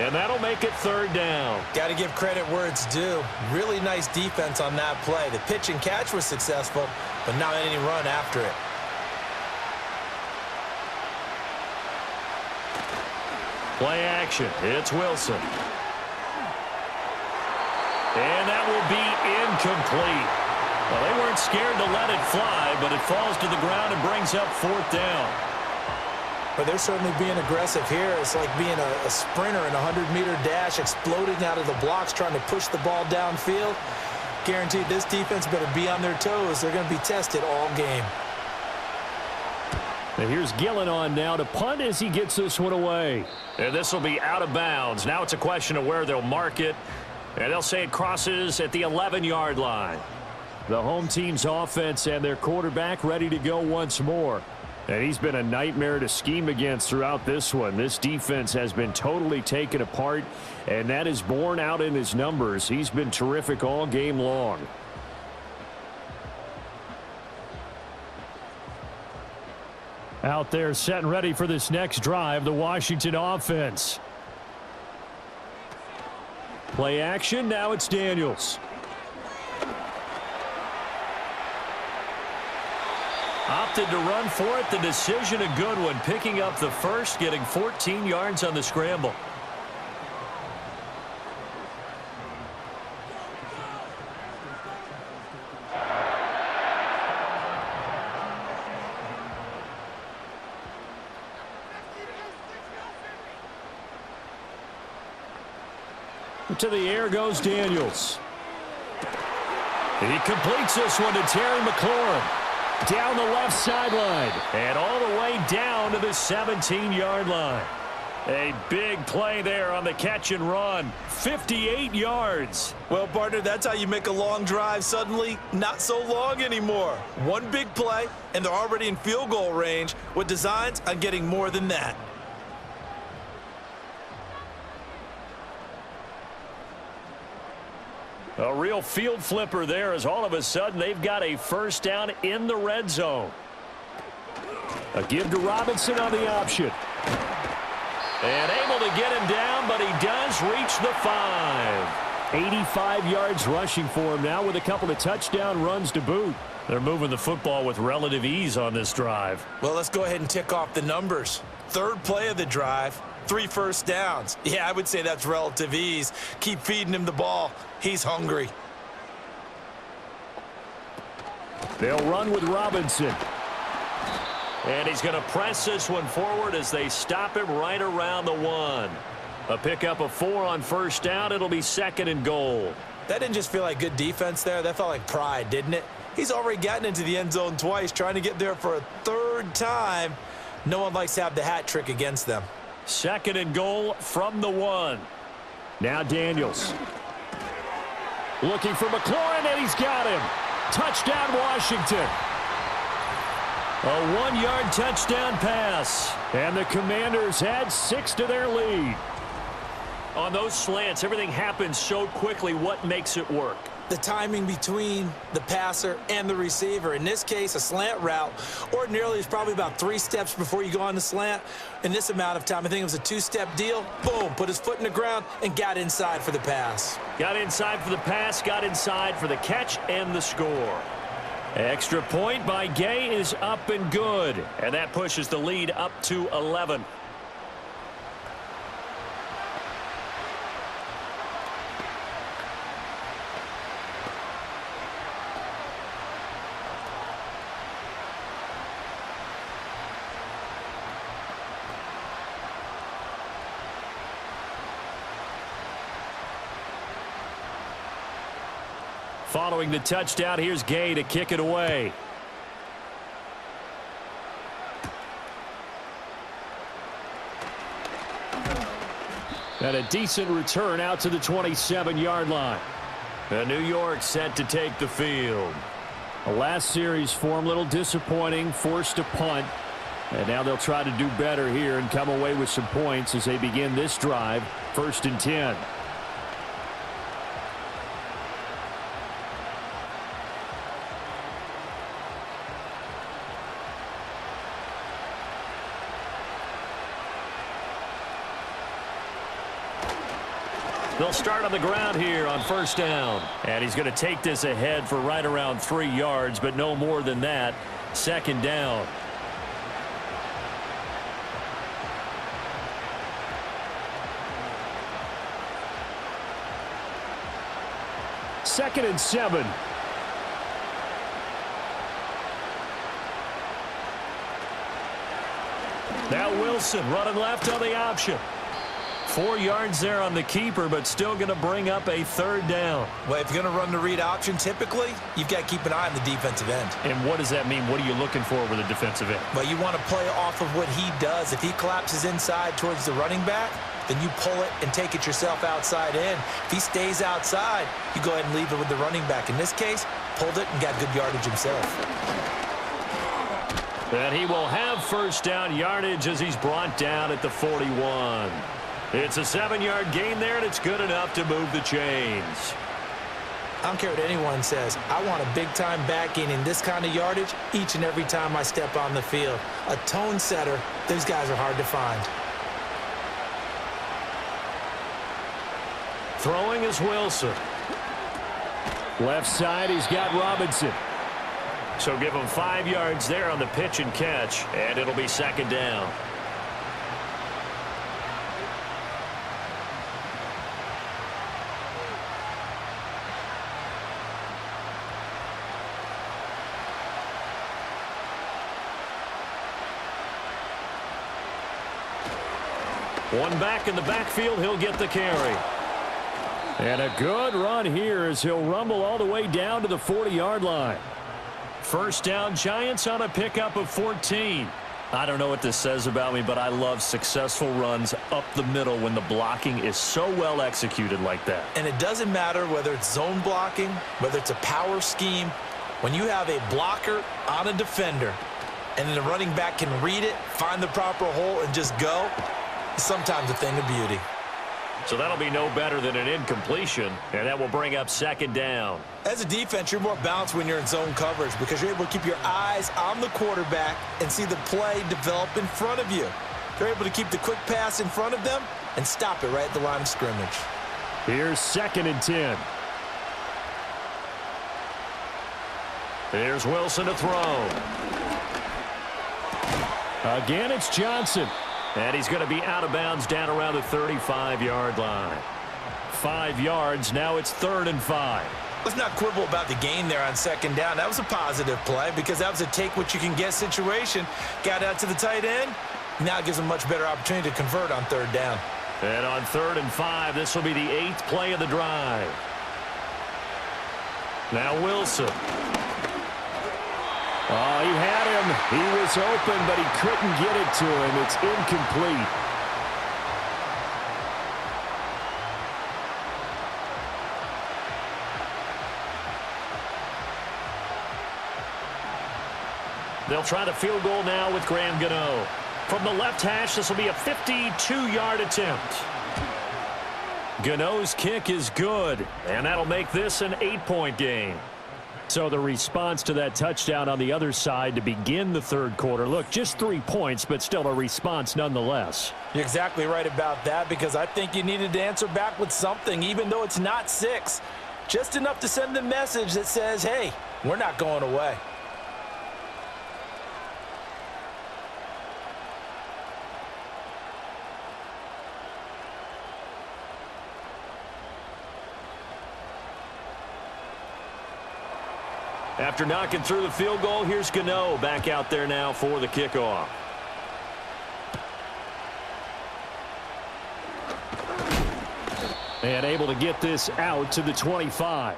And that'll make it 3rd down. Got to give credit where it's due. Really nice defense on that play. The pitch and catch was successful, but not any run after it. Play action. It's Wilson. And that will be incomplete. Well, they weren't scared to let it fly, but it falls to the ground and brings up 4th down. But they're certainly being aggressive here. It's like being a sprinter in a 100-meter dash, exploding out of the blocks, trying to push the ball downfield. Guaranteed this defense better be on their toes. They're going to be tested all game. And here's Gillen on now to punt as he gets this one away. And this will be out of bounds. Now it's a question of where they'll mark it. And they'll say it crosses at the 11-yard line. The home team's offense and their quarterback ready to go once more. And he's been a nightmare to scheme against throughout this one. This defense has been totally taken apart, and that is borne out in his numbers. He's been terrific all game long. Out there set and ready for this next drive, the Washington offense. Play action, now it's Daniels. Opted to run for it. The decision a good one. Picking up the first, getting 14 yards on the scramble. To the air goes Daniels. He completes this one to Terry McLaurin. Down the left sideline. And all the way down to the 17-yard line. A big play there on the catch and run. 58 yards. Well, partner, that's how you make a long drive suddenly not so long anymore. One big play, and they're already in field goal range with designs on getting more than that. A real field flipper there as all of a sudden they've got a first down in the red zone. A give to Robinson on the option. And able to get him down, but he does reach the 5. 85 yards rushing for him now with a couple of touchdown runs to boot. They're moving the football with relative ease on this drive. Well, let's go ahead and tick off the numbers. Third play of the drive, 3 first downs. Yeah, I would say that's relative ease. Keep feeding him the ball. He's hungry. They'll run with Robinson. And he's going to press this one forward as they stop him right around the 1. A pickup of 4 on first down. It'll be 2nd and goal. That didn't just feel like good defense there. That felt like pride, didn't it? He's already gotten into the end zone twice, trying to get there for a 3rd time. No one likes to have the hat trick against them. 2nd and goal from the 1. Now Daniels. Looking for McLaurin, and he's got him. Touchdown, Washington. A 1-yard touchdown pass. And the Commanders add 6 to their lead. On those slants, everything happens so quickly. What makes it work? The timing between the passer and the receiver. In this case, a slant route ordinarily is probably about 3 steps before you go on the slant. In this amount of time, I think it was a 2-step deal. Boom, put his foot in the ground and got inside for the pass. Got inside for the pass, got inside for the catch and the score. Extra point by Gay is up and good. And that pushes the lead up to 11. Following the touchdown, here's Gay to kick it away. And a decent return out to the 27-yard line. And New York set to take the field. The last series form, a little disappointing, forced to punt. And now they'll try to do better here and come away with some points as they begin this drive, 1st and 10. They'll start on the ground here on 1st down. And he's going to take this ahead for right around 3 yards, but no more than that. 2nd down. Second and 7. Now Wilson running left on the option. 4 yards there on the keeper, but still going to bring up a third down. Well, if you're going to run the read option, typically, you've got to keep an eye on the defensive end. And what does that mean? What are you looking for with a defensive end? Well, you want to play off of what he does. If he collapses inside towards the running back, then you pull it and take it yourself outside in. If he stays outside, you go ahead and leave it with the running back. In this case, pulled it and got good yardage himself. And he will have first down yardage as he's brought down at the 41. It's a 7-yard gain there, and it's good enough to move the chains. I don't care what anyone says. I want a big-time back gaining this kind of yardage each and every time I step on the field. A tone setter, those guys are hard to find. Throwing is Wilson. Left side, he's got Robinson. So give him 5 yards there on the pitch and catch, and it'll be second down. One back in the backfield, he'll get the carry. And a good run here as he'll rumble all the way down to the 40-yard line. First down, Giants on a pickup of 14. I don't know what this says about me, but I love successful runs up the middle when the blocking is so well executed like that. And it doesn't matter whether it's zone blocking, whether it's a power scheme. When you have a blocker on a defender and then the running back can read it, find the proper hole, and just go, it's sometimes a thing of beauty. So that'll be no better than an incompletion, and that will bring up second down. As a defense, you're more balanced when you're in zone coverage because you're able to keep your eyes on the quarterback and see the play develop in front of you. You're able to keep the quick pass in front of them and stop it right at the line of scrimmage. Here's 2nd and 10. Here's Wilson to throw. Again, it's Johnson. And he's going to be out of bounds down around the 35-yard line. 5 yards, now it's 3rd and 5. Let's not quibble about the gain there on second down. That was a positive play because that was a take-what-you-can-get situation. Got out to the tight end. Now it gives him a much better opportunity to convert on 3rd down. And on 3rd and 5, this will be the 8th play of the drive. Now Wilson. Oh, he had him. He was open, but he couldn't get it to him. It's incomplete. They'll try the field goal now with Graham Gano. From the left hash, this will be a 52-yard attempt. Gano's kick is good, and that'll make this an 8-point game. So the response to that touchdown on the other side to begin the 3rd quarter. Look, just 3 points, but still a response nonetheless. You're exactly right about that because I think you needed to answer back with something, even though it's not 6. Just enough to send the message that says, hey, we're not going away. After knocking through the field goal, here's Gano back out there now for the kickoff. And able to get this out to the 25.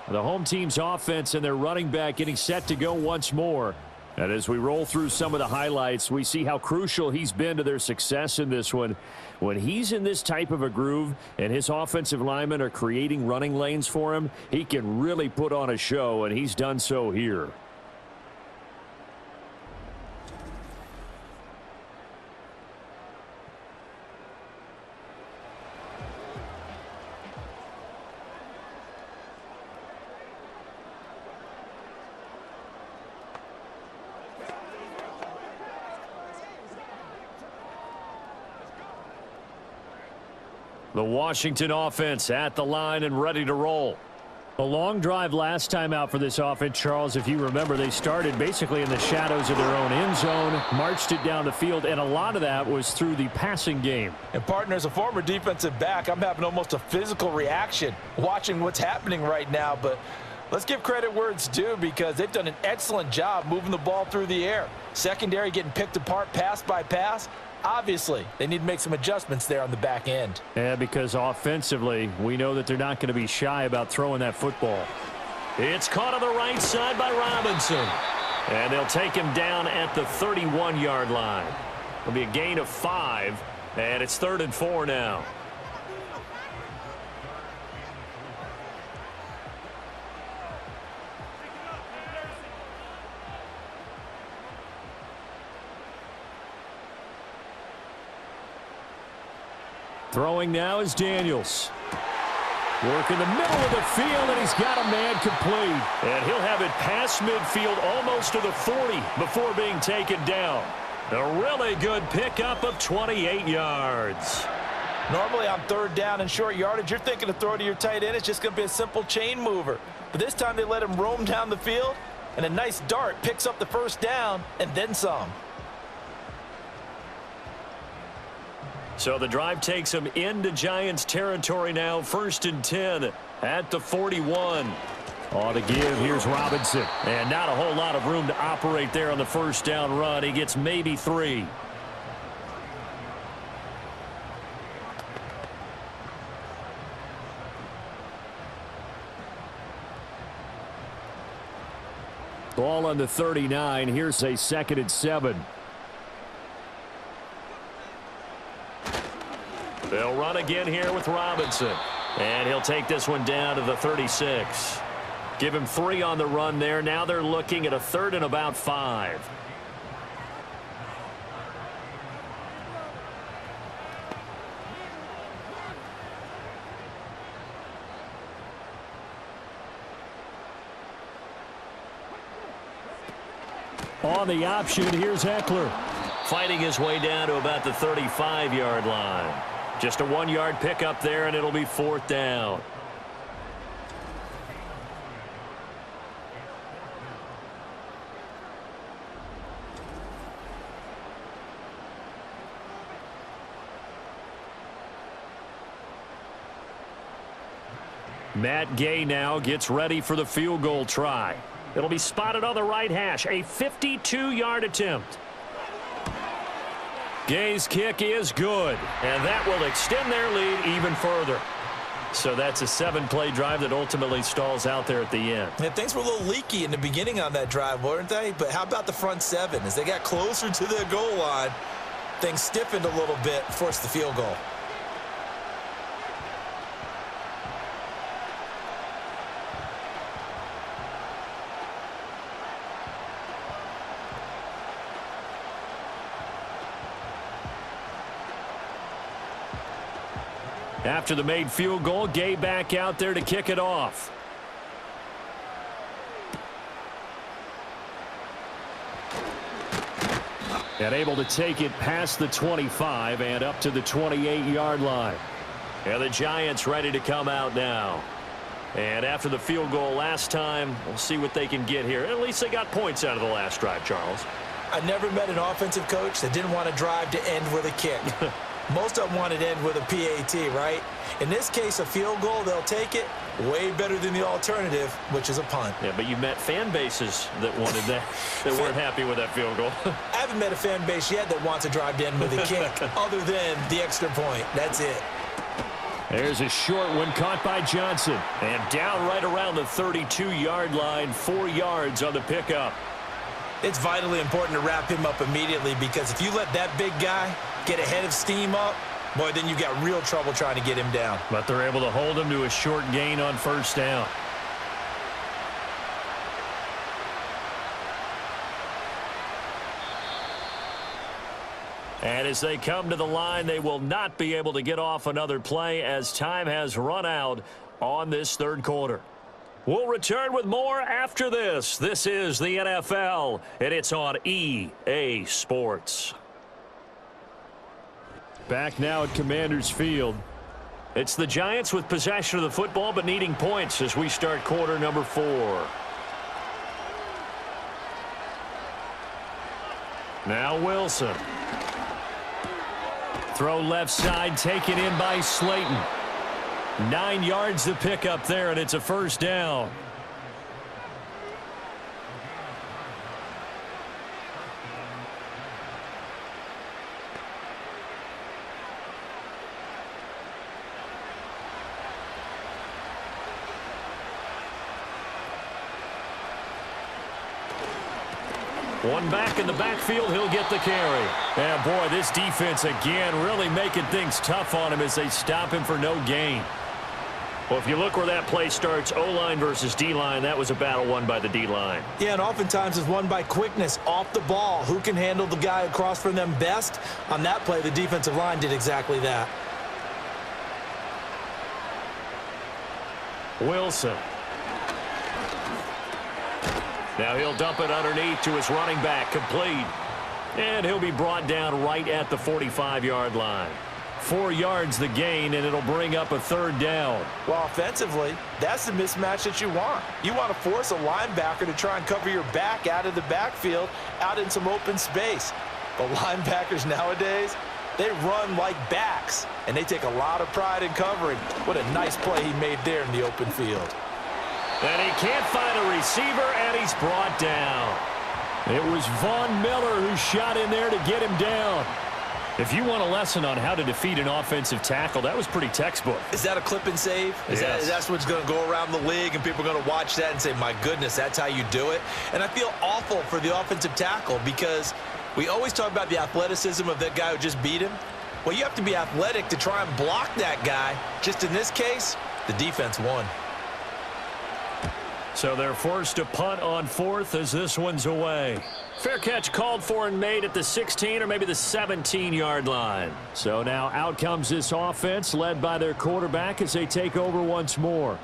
The home team's offense and their running back getting set to go once more. And as we roll through some of the highlights, we see how crucial he's been to their success in this one. When he's in this type of a groove and his offensive linemen are creating running lanes for him, he can really put on a show, and he's done so here. The Washington offense at the line and ready to roll. A long drive last time out for this offense, Charles. If you remember, they started basically in the shadows of their own end zone, marched it down the field, and a lot of that was through the passing game. And, partner, as a former defensive back, I'm having almost a physical reaction watching what's happening right now. But let's give credit where it's due because they've done an excellent job moving the ball through the air. Secondary getting picked apart pass by pass. Obviously, they need to make some adjustments there on the back end. Yeah, because offensively, we know that they're not going to be shy about throwing that football. It's caught on the right side by Robinson. And they'll take him down at the 31-yard line. It'll be a gain of 5, and it's 3rd and 4 now. Throwing now is Daniels. Work in the middle of the field, and he's got a man complete. And he'll have it past midfield almost to the 40 before being taken down. A really good pickup of 28 yards. Normally on 3rd down and short yardage, you're thinking to throw to your tight end. It's just going to be a simple chain mover. But this time they let him roam down the field, and a nice dart picks up the 1st down and then some. So the drive takes them into Giants territory now. 1st and 10 at the 41. On the give, here's Robinson. And not a whole lot of room to operate there on the 1st down run. He gets maybe 3. Ball on the 39. Here's a 2nd and 7. They'll run again here with Robinson. And he'll take this one down to the 36. Give him 3 on the run there. Now they're looking at a 3rd and about 5. On the option, here's Eckler. Fighting his way down to about the 35-yard line. Just a 1-yard pickup there, and it'll be 4th down. Matt Gay now gets ready for the field goal try. It'll be spotted on the right hash. A 52-yard attempt. Gay's kick is good, and that will extend their lead even further. So that's a 7-play drive that ultimately stalls out there at the end. Yeah, things were a little leaky in the beginning on that drive, weren't they? But how about the front 7? As they got closer to the goal line, things stiffened a little bit, forced the field goal. After the made field goal, Gay back out there to kick it off. And able to take it past the 25 and up to the 28-yard line. And the Giants ready to come out now. And after the field goal last time, we'll see what they can get here. At least they got points out of the last drive, Charles. I never met an offensive coach that didn't want to drive to end with a kick. Most of them want to end with a PAT, right? In this case, a field goal, they'll take it. Way better than the alternative, which is a punt. Yeah, but you met fan bases that wanted that, that weren't happy with that field goal. I haven't met a fan base yet that wants to drive to end with a kick other than the extra point. That's it. There's a short one caught by Johnson. And down right around the 32-yard line, 4 yards on the pickup. It's vitally important to wrap him up immediately because if you let that big guy get ahead of steam up, boy, then you've got real trouble trying to get him down. But they're able to hold him to a short gain on 1st down. And as they come to the line, they will not be able to get off another play as time has run out on this 3rd quarter. We'll return with more after this. This is the NFL, and it's on EA Sports. Back now at Commanders Field. It's the Giants with possession of the football, but needing points as we start quarter number 4. Now Wilson. Throw left side, taken in by Slayton. 9 yards to pick up there, and it's a 1st down. One back in the backfield, he'll get the carry. And boy, this defense again really making things tough on him as they stop him for no gain. Well, if you look where that play starts, O-line versus D-line, that was a battle won by the D-line. Yeah, and oftentimes it's won by quickness off the ball. Who can handle the guy across from them best? On that play, the defensive line did exactly that. Wilson. Now he'll dump it underneath to his running back, complete. And he'll be brought down right at the 45-yard line. 4 yards the gain, and it'll bring up a third down. Well, offensively, that's the mismatch that you want. You want to force a linebacker to try and cover your back out of the backfield, out in some open space. But linebackers nowadays, they run like backs, and they take a lot of pride in covering. What a nice play he made there in the open field. And he can't find a receiver, and he's brought down. It was Von Miller who shot in there to get him down. If you want a lesson on how to defeat an offensive tackle, that was pretty textbook. Is that a clip and save? Yes. That's what's going to go around the league, and people are going to watch that and say, my goodness, that's how you do it? And I feel awful for the offensive tackle because we always talk about the athleticism of that guy who just beat him. Well, you have to be athletic to try and block that guy. Just in this case, the defense won. So they're forced to punt on 4th as this one's away. Fair catch called for and made at the 16 or maybe the 17-yard line. So now out comes this offense led by their quarterback as they take over once more.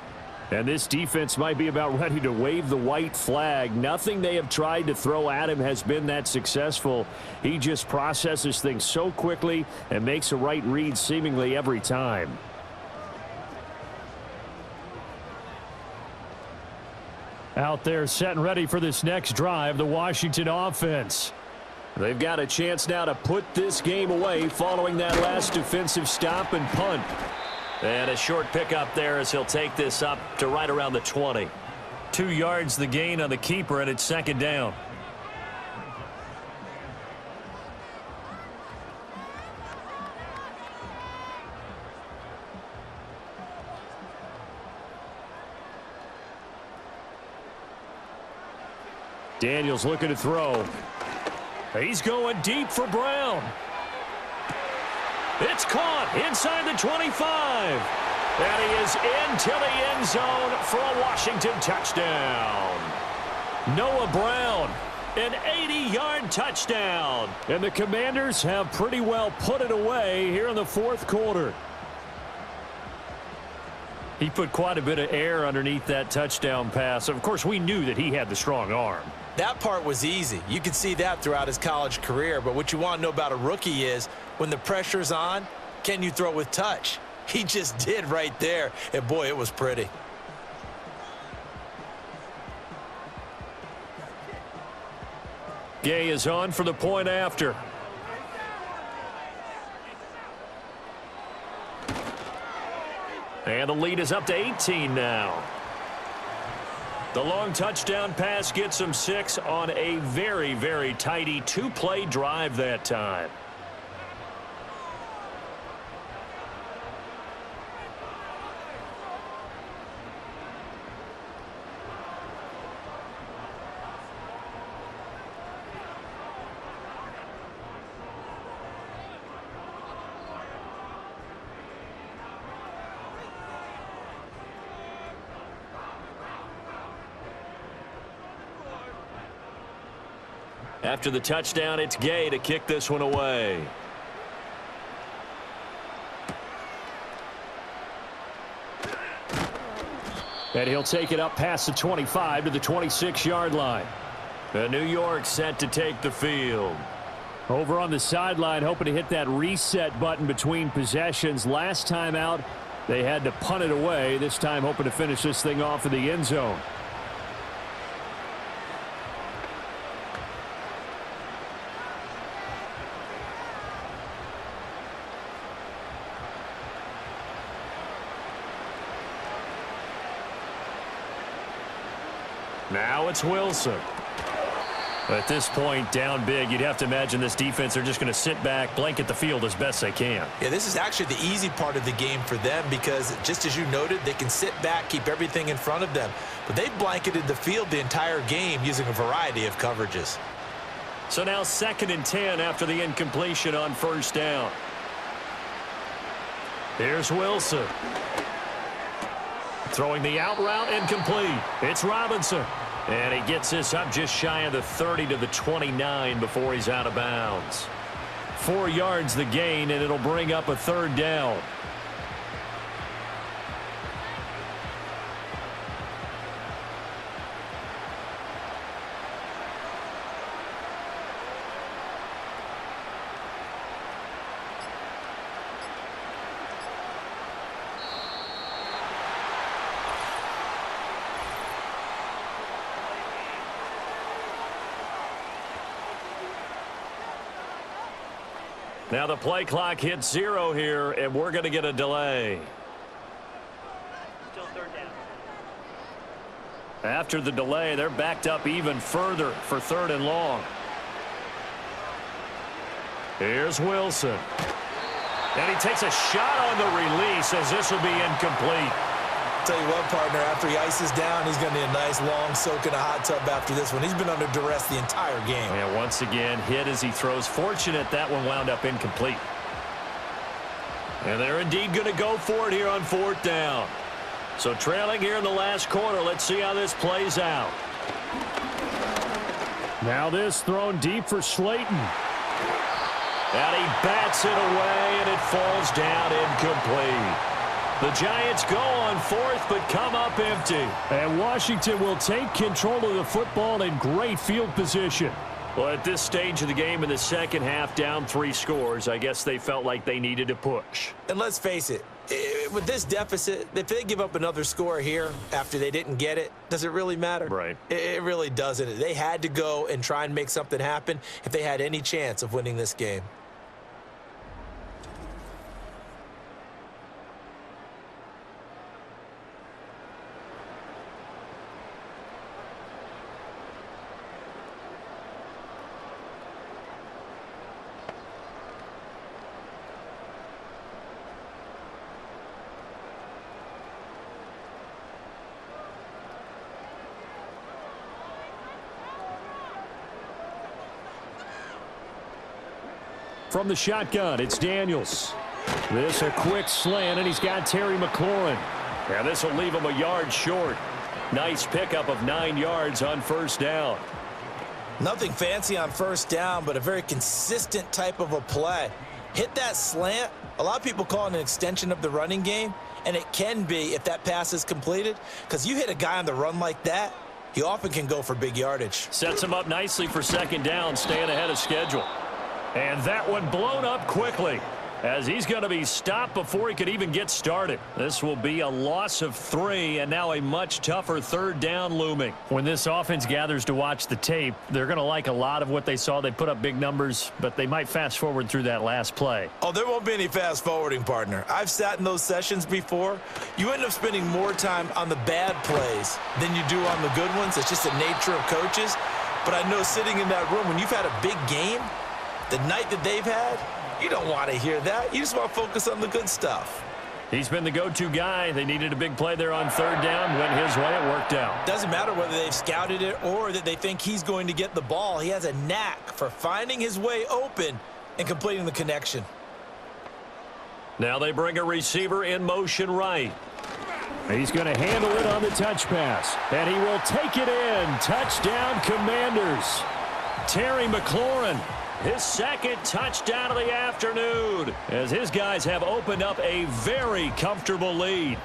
And this defense might be about ready to wave the white flag. Nothing they have tried to throw at him has been that successful. He just processes things so quickly and makes a right read seemingly every time. Out there set and ready for this next drive, the Washington offense. They've got a chance now to put this game away following that last defensive stop and punt. And a short pickup there as he'll take this up to right around the 20. 2 yards the gain on the keeper, and it's second down. Daniels looking to throw. He's going deep for Brown. It's caught inside the 25. And he is into the end zone for a Washington touchdown. Noah Brown, an 80-yard touchdown. And the Commanders have pretty well put it away here in the 4th quarter. He put quite a bit of air underneath that touchdown pass. Of course, we knew that he had the strong arm. That part was easy. You could see that throughout his college career. But what you want to know about a rookie is when the pressure's on, can you throw with touch? He just did right there. And, boy, it was pretty. Gay is on for the point after. And the lead is up to 18 now. The long touchdown pass gets them 6 on a very, very tidy 2-play drive that time. After the touchdown, it's Gay to kick this one away. And he'll take it up past the 25 to the 26-yard line. The New York set to take the field. Over on the sideline, hoping to hit that reset button between possessions. Last time out, they had to punt it away. This time, hoping to finish this thing off in the end zone. Now it's Wilson. At this point, down big, you'd have to imagine this defense are just going to sit back, blanket the field as best they can. Yeah, this is actually the easy part of the game for them because, just as you noted, they can sit back, keep everything in front of them. But they've blanketed the field the entire game using a variety of coverages. So now 2nd and 10 after the incompletion on first down. Here's Wilson. Throwing the out route incomplete. It's Robinson. And he gets this up just shy of the 30 to the 29 before he's out of bounds. 4 yards the gain, and it'll bring up a 3rd down. Now the play clock hits 0 here, and we're going to get a delay. Still 3rd down. After the delay, they're backed up even further for 3rd and long. Here's Wilson. And he takes a shot on the release as this will be incomplete. Tell you what, partner, after he ices down, he's going to need a nice long soak in a hot tub after this one. He's been under duress the entire game. And once again, hit as he throws. Fortunate that one wound up incomplete. And they're indeed going to go for it here on 4th down. So trailing here in the last quarter. Let's see how this plays out. Now this thrown deep for Slayton. And he bats it away, and it falls down incomplete. The Giants go on 4th, but come up empty. And Washington will take control of the football in great field position. Well, at this stage of the game in the second half, down 3 scores, I guess they felt like they needed to push. And let's face it, with this deficit, if they give up another score here after they didn't get it, does it really matter? Right. It really doesn't. They had to go and try and make something happen if they had any chance of winning this game. From the shotgun, it's Daniels. This a quick slant, and he's got Terry McLaurin. Yeah, this will leave him a yard short. Nice pickup of 9 yards on first down. Nothing fancy on first down, but a very consistent type of a play. Hit that slant. A lot of people call it an extension of the running game, and it can be if that pass is completed, because you hit a guy on the run like that, he often can go for big yardage. Sets him up nicely for 2nd down, staying ahead of schedule. And that one blown up quickly as he's going to be stopped before he could even get started. This will be a loss of 3, and now a much tougher 3rd down looming. When this offense gathers to watch the tape, they're going to like a lot of what they saw. They put up big numbers, but they might fast forward through that last play. Oh, there won't be any fast forwarding, partner. I've sat in those sessions before. You end up spending more time on the bad plays than you do on the good ones. It's just the nature of coaches. But I know sitting in that room, when you've had a big game, the night that they've had, you don't want to hear that. You just want to focus on the good stuff. He's been the go-to guy. They needed a big play there on 3rd down. Went his way. It worked out. Doesn't matter whether they've scouted it or that they think he's going to get the ball. He has a knack for finding his way open and completing the connection. Now they bring a receiver in motion right. He's going to handle it on the touch pass, and he will take it in. Touchdown, Commanders. Terry McLaurin, his 2nd touchdown of the afternoon, as his guys have opened up a very comfortable lead.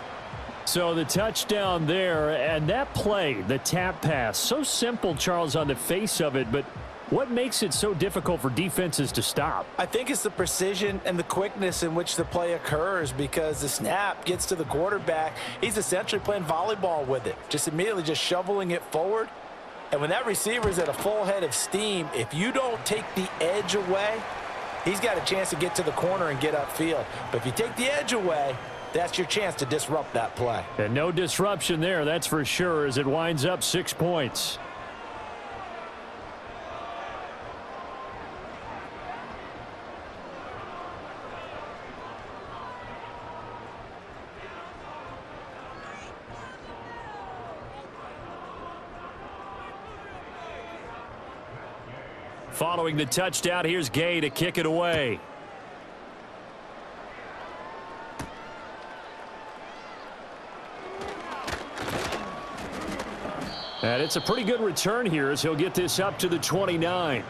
So the touchdown there, and that play, the tap pass, so simple, Charles, on the face of it, but what makes it so difficult for defenses to stop? I think it's the precision and the quickness in which the play occurs, because the snap gets to the quarterback. He's essentially playing volleyball with it, just immediately just shoveling it forward. And when that receiver is at a full head of steam, if you don't take the edge away, he's got a chance to get to the corner and get upfield. But if you take the edge away, that's your chance to disrupt that play. And no disruption there, that's for sure, as it winds up 6 points. Following the touchdown, here's Gay to kick it away. And it's a pretty good return here as he'll get this up to the 29.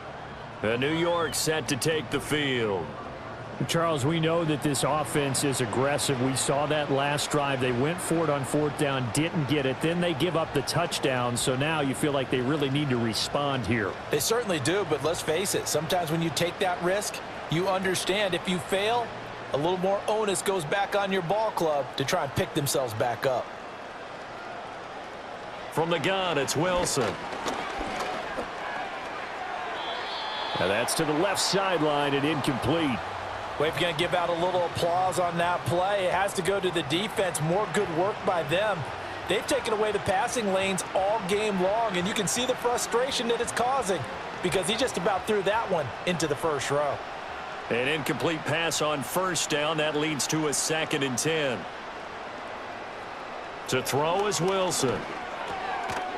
And New York set to take the field. Charles, we know that this offense is aggressive. We saw that last drive. They went for it on fourth down, didn't get it. Then they give up the touchdown. So now you feel like they really need to respond here. They certainly do, but let's face it. Sometimes when you take that risk, you understand if you fail, a little more onus goes back on your ball club to try and pick themselves back up. From the gun, it's Wilson. And that's to the left sideline and incomplete. Well, if you're going to give out a little applause on that play, it has to go to the defense. More good work by them. They've taken away the passing lanes all game long, and you can see the frustration that it's causing because he just about threw that one into the first row. An incomplete pass on first down. That leads to a 2nd and 10. To throw is Wilson.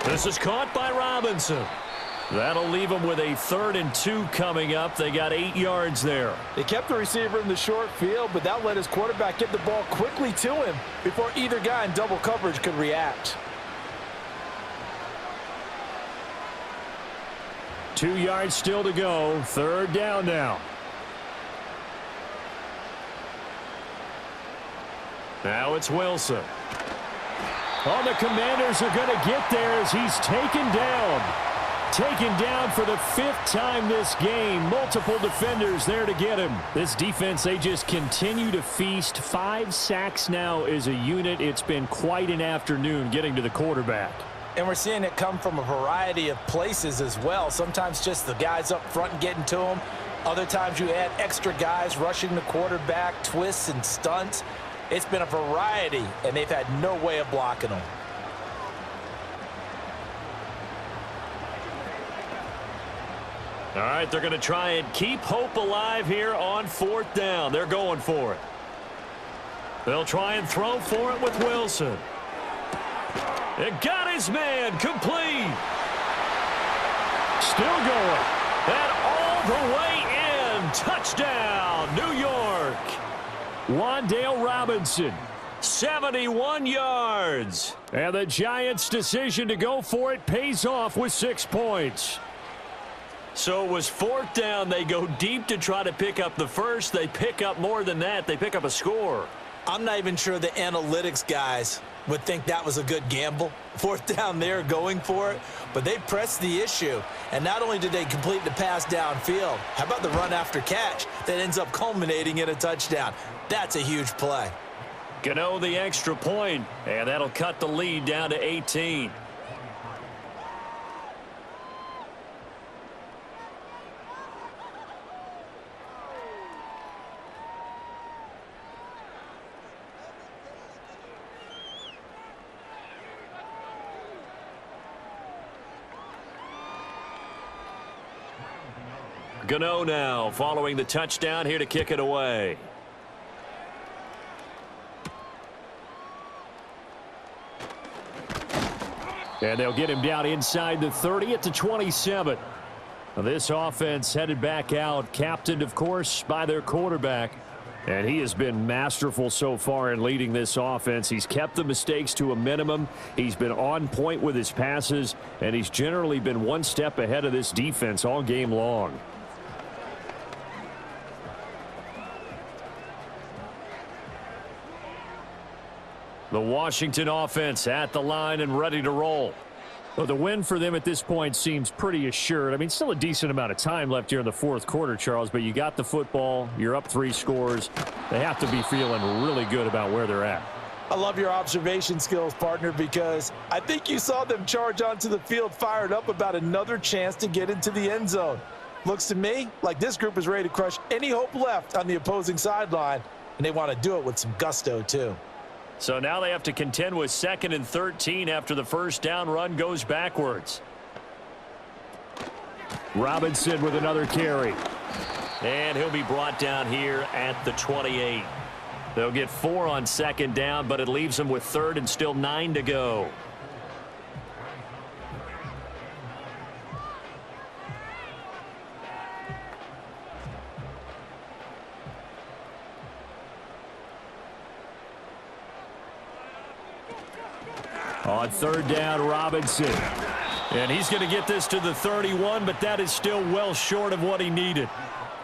This is caught by Robinson. That'll leave them with a 3rd and 2 coming up. They got 8 yards there. They kept the receiver in the short field, but that let his quarterback get the ball quickly to him before either guy in double coverage could react. 2 yards still to go. 3rd down now. Now it's Wilson. Oh, the Commanders are going to get there as he's taken down. Taken down for the 5th time this game. Multiple defenders there to get him. This defense, they just continue to feast. 5 sacks now as a unit. It's been quite an afternoon getting to the quarterback. And we're seeing it come from a variety of places as well. Sometimes just the guys up front and getting to him. Other times you add extra guys rushing the quarterback, twists and stunts. It's been a variety, and they've had no way of blocking them. All right, they're going to try and keep hope alive here on 4th down. They're going for it. They'll try and throw for it with Wilson. It got his man complete. Still going. And all the way in. Touchdown, New York. Wan'Dale Robinson. 71 yards. And the Giants' decision to go for it pays off with 6 points. So it was 4th down. They go deep to try to pick up the first. They pick up more than that. They pick up a score. I'm not even sure the analytics guys would think that was a good gamble. 4th down there going for it, but they pressed the issue. And not only did they complete the pass downfield, how about the run after catch that ends up culminating in a touchdown? That's a huge play. Gano the extra point, and that'll cut the lead down to 18. Gano now following the touchdown here to kick it away. And they'll get him down inside the 30 at the 27. This offense headed back out, captained, of course, by their quarterback. And he has been masterful so far in leading this offense. He's kept the mistakes to a minimum. He's been on point with his passes, and he's generally been one step ahead of this defense all game long. The Washington offense at the line and ready to roll. Well, the win for them at this point seems pretty assured. I mean, still a decent amount of time left here in the 4th quarter, Charles, but you got the football. You're up 3 scores. They have to be feeling really good about where they're at. I love your observation skills, partner, because I think you saw them charge onto the field fired up about another chance to get into the end zone. Looks to me like this group is ready to crush any hope left on the opposing sideline, and they want to do it with some gusto, too. So now they have to contend with 2nd and 13 after the first down run goes backwards. Robinson with another carry. And he'll be brought down here at the 28. They'll get 4 on 2nd down, but it leaves them with 3rd and still 9 to go. On third down, Robinson. And he's going to get this to the 31, but that is still well short of what he needed.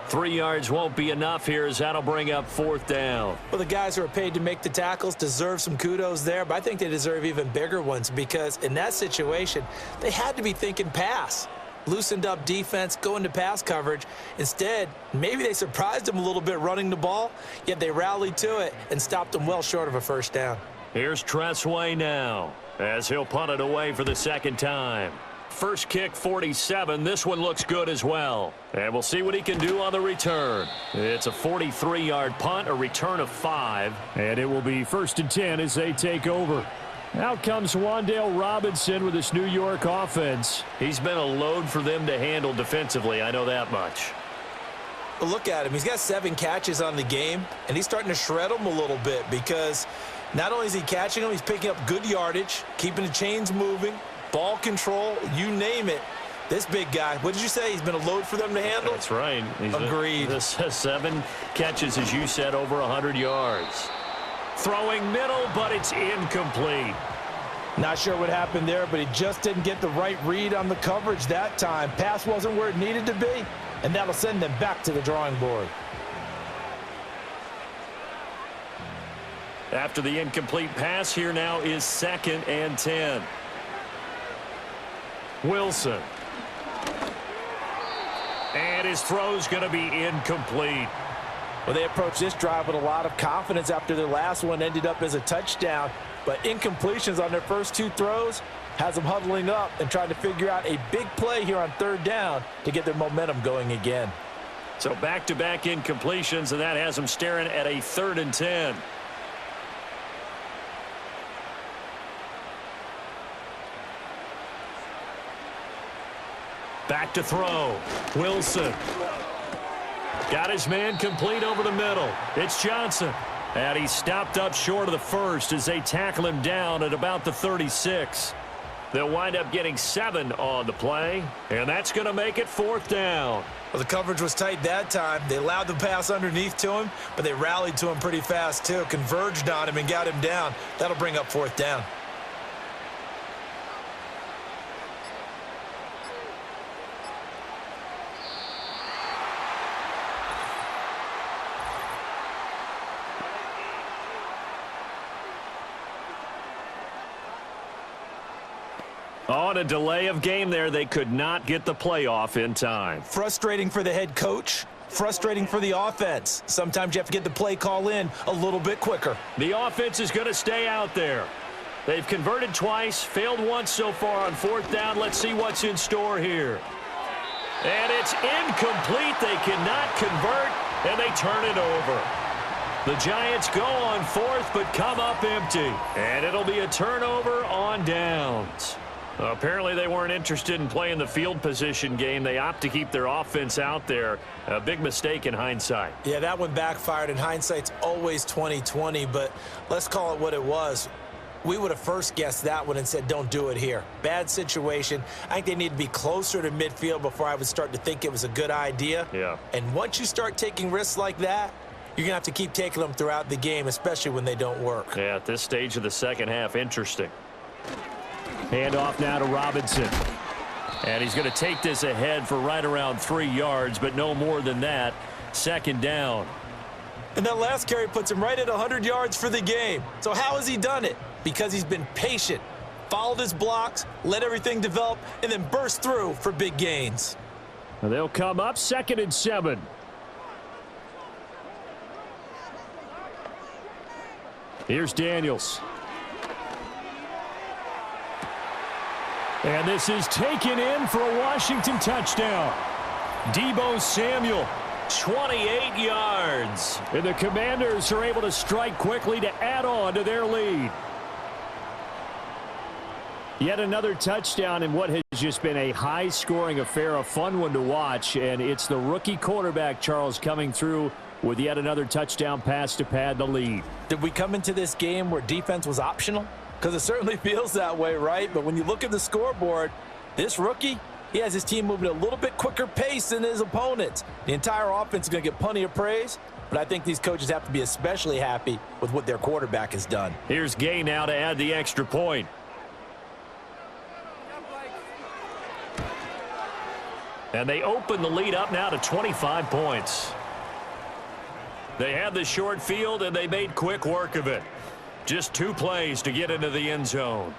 3 yards won't be enough here, as that'll bring up fourth down. Well, the guys who are paid to make the tackles deserve some kudos there, but I think they deserve even bigger ones because in that situation, they had to be thinking pass. Loosened up defense, go into pass coverage. Instead, maybe they surprised them a little bit running the ball, yet they rallied to it and stopped them well short of a first down. Here's Tressway now, as he'll punt it away for the second time. First kick, 47. This one looks good as well. And we'll see what he can do on the return. It's a 43-yard punt, a return of 5. And it will be 1st and 10 as they take over. Out comes Wan'Dale Robinson with this New York offense. He's been a load for them to handle defensively, I know that much. But look at him. He's got 7 catches on the game, and he's starting to shred them a little bit because not only is he catching them, he's picking up good yardage, keeping the chains moving, ball control, you name it. This big guy, what did you say? He's been a load for them to handle? That's right. Agreed. This has 7 catches, as you said, over 100 yards. Throwing middle, but it's incomplete. Not sure what happened there, but he just didn't get the right read on the coverage that time. Pass wasn't where it needed to be, and that'll send them back to the drawing board. After the incomplete pass, here now is 2nd and 10. Wilson. And his throw's going to be incomplete. Well, they approached this drive with a lot of confidence after their last one ended up as a touchdown. But incompletions on their first 2 throws has them huddling up and trying to figure out a big play here on third down to get their momentum going again. So back-to-back incompletions, and that has them staring at a 3rd and 10. Back to throw. Wilson. Got his man complete over the middle. It's Johnson. And he stopped up short of the first as they tackle him down at about the 36. They'll wind up getting 7 on the play, and that's going to make it 4th down. Well, the coverage was tight that time. They allowed the pass underneath to him, but they rallied to him pretty fast, too. Converged on him and got him down. That'll bring up 4th down. On a delay of game there, they could not get the playoff in time. Frustrating for the head coach. Frustrating for the offense. Sometimes you have to get the play call in a little bit quicker. The offense is going to stay out there. They've converted twice, failed once so far on 4th down. Let's see what's in store here. And it's incomplete. They cannot convert, and they turn it over. The Giants go on 4th, but come up empty. And it'll be a turnover on downs. Apparently they weren't interested in playing the field position game. They opt to keep their offense out there. A big mistake in hindsight. Yeah, that one backfired. In hindsight's always 20/20, but let's call it what it was. We would have first guessed that one and said, don't do it here. Bad situation. I think they need to be closer to midfield before I would start to think it was a good idea. Yeah. And once you start taking risks like that, you're going to have to keep taking them throughout the game, especially when they don't work. Yeah, at this stage of the second half, interesting. Hand off now to Robinson. And he's going to take this ahead for right around 3 yards, but no more than that. 2nd down. And that last carry puts him right at 100 yards for the game. So how has he done it? Because he's been patient, followed his blocks, let everything develop, and then burst through for big gains. And they'll come up 2nd and 7. Here's Daniels. And this is taken in for a Washington touchdown. Deebo Samuel, 28 yards. And the Commanders are able to strike quickly to add on to their lead. Yet another touchdown in what has just been a high-scoring affair, a fun one to watch. And it's the rookie quarterback, Charles, coming through with yet another touchdown pass to pad the lead. Did we come into this game where defense was optional? Because it certainly feels that way, right? But when you look at the scoreboard, this rookie, he has his team moving at a little bit quicker pace than his opponents. The entire offense is going to get plenty of praise, but I think these coaches have to be especially happy with what their quarterback has done. Here's Gay now to add the extra point. And they open the lead up now to 25 points. They had the short field, and they made quick work of it. Just 2 plays to get into the end zone.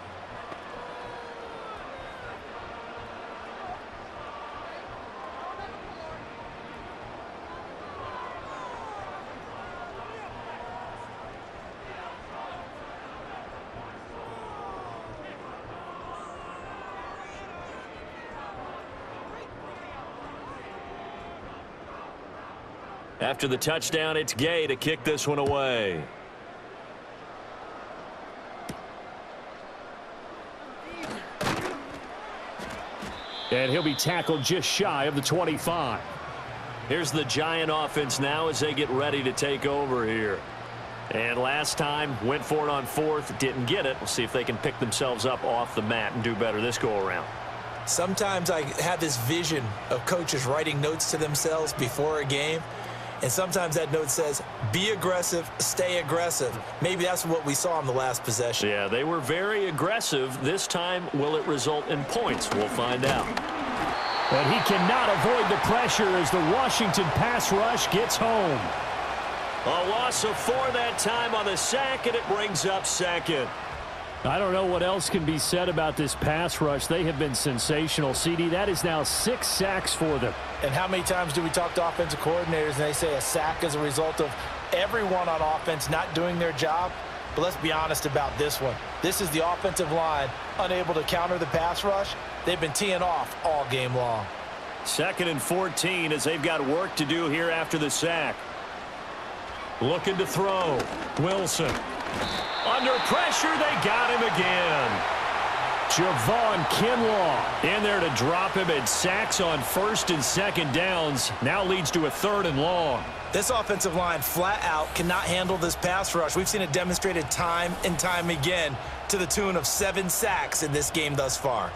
After the touchdown, it's Gay to kick this one away. And he'll be tackled just shy of the 25. Here's the Giant offense now as they get ready to take over here. And last time, went for it on 4th, didn't get it. We'll see if they can pick themselves up off the mat and do better this go-around. Sometimes I have this vision of coaches writing notes to themselves before a game. And sometimes that note says, be aggressive, stay aggressive. Maybe that's what we saw in the last possession. Yeah, they were very aggressive. This time, will it result in points? We'll find out. But he cannot avoid the pressure as the Washington pass rush gets home. A loss of 4 that time on the sack, and it brings up 2nd. I don't know what else can be said about this pass rush. They have been sensational. CD, that is now 6 sacks for them. And how many times do we talk to offensive coordinators and they say a sack is a result of everyone on offense not doing their job? But let's be honest about this one. This is the offensive line unable to counter the pass rush. They've been teeing off all game long. 2nd and 14 as they've got work to do here after the sack. Looking to throw. Wilson. Under pressure, they got him again. Javon Kinlaw in there to drop him, and sacks on 1st and 2nd downs. Now leads to a 3rd and long. This offensive line flat out cannot handle this pass rush. We've seen it demonstrated time and time again to the tune of 7 sacks in this game thus far.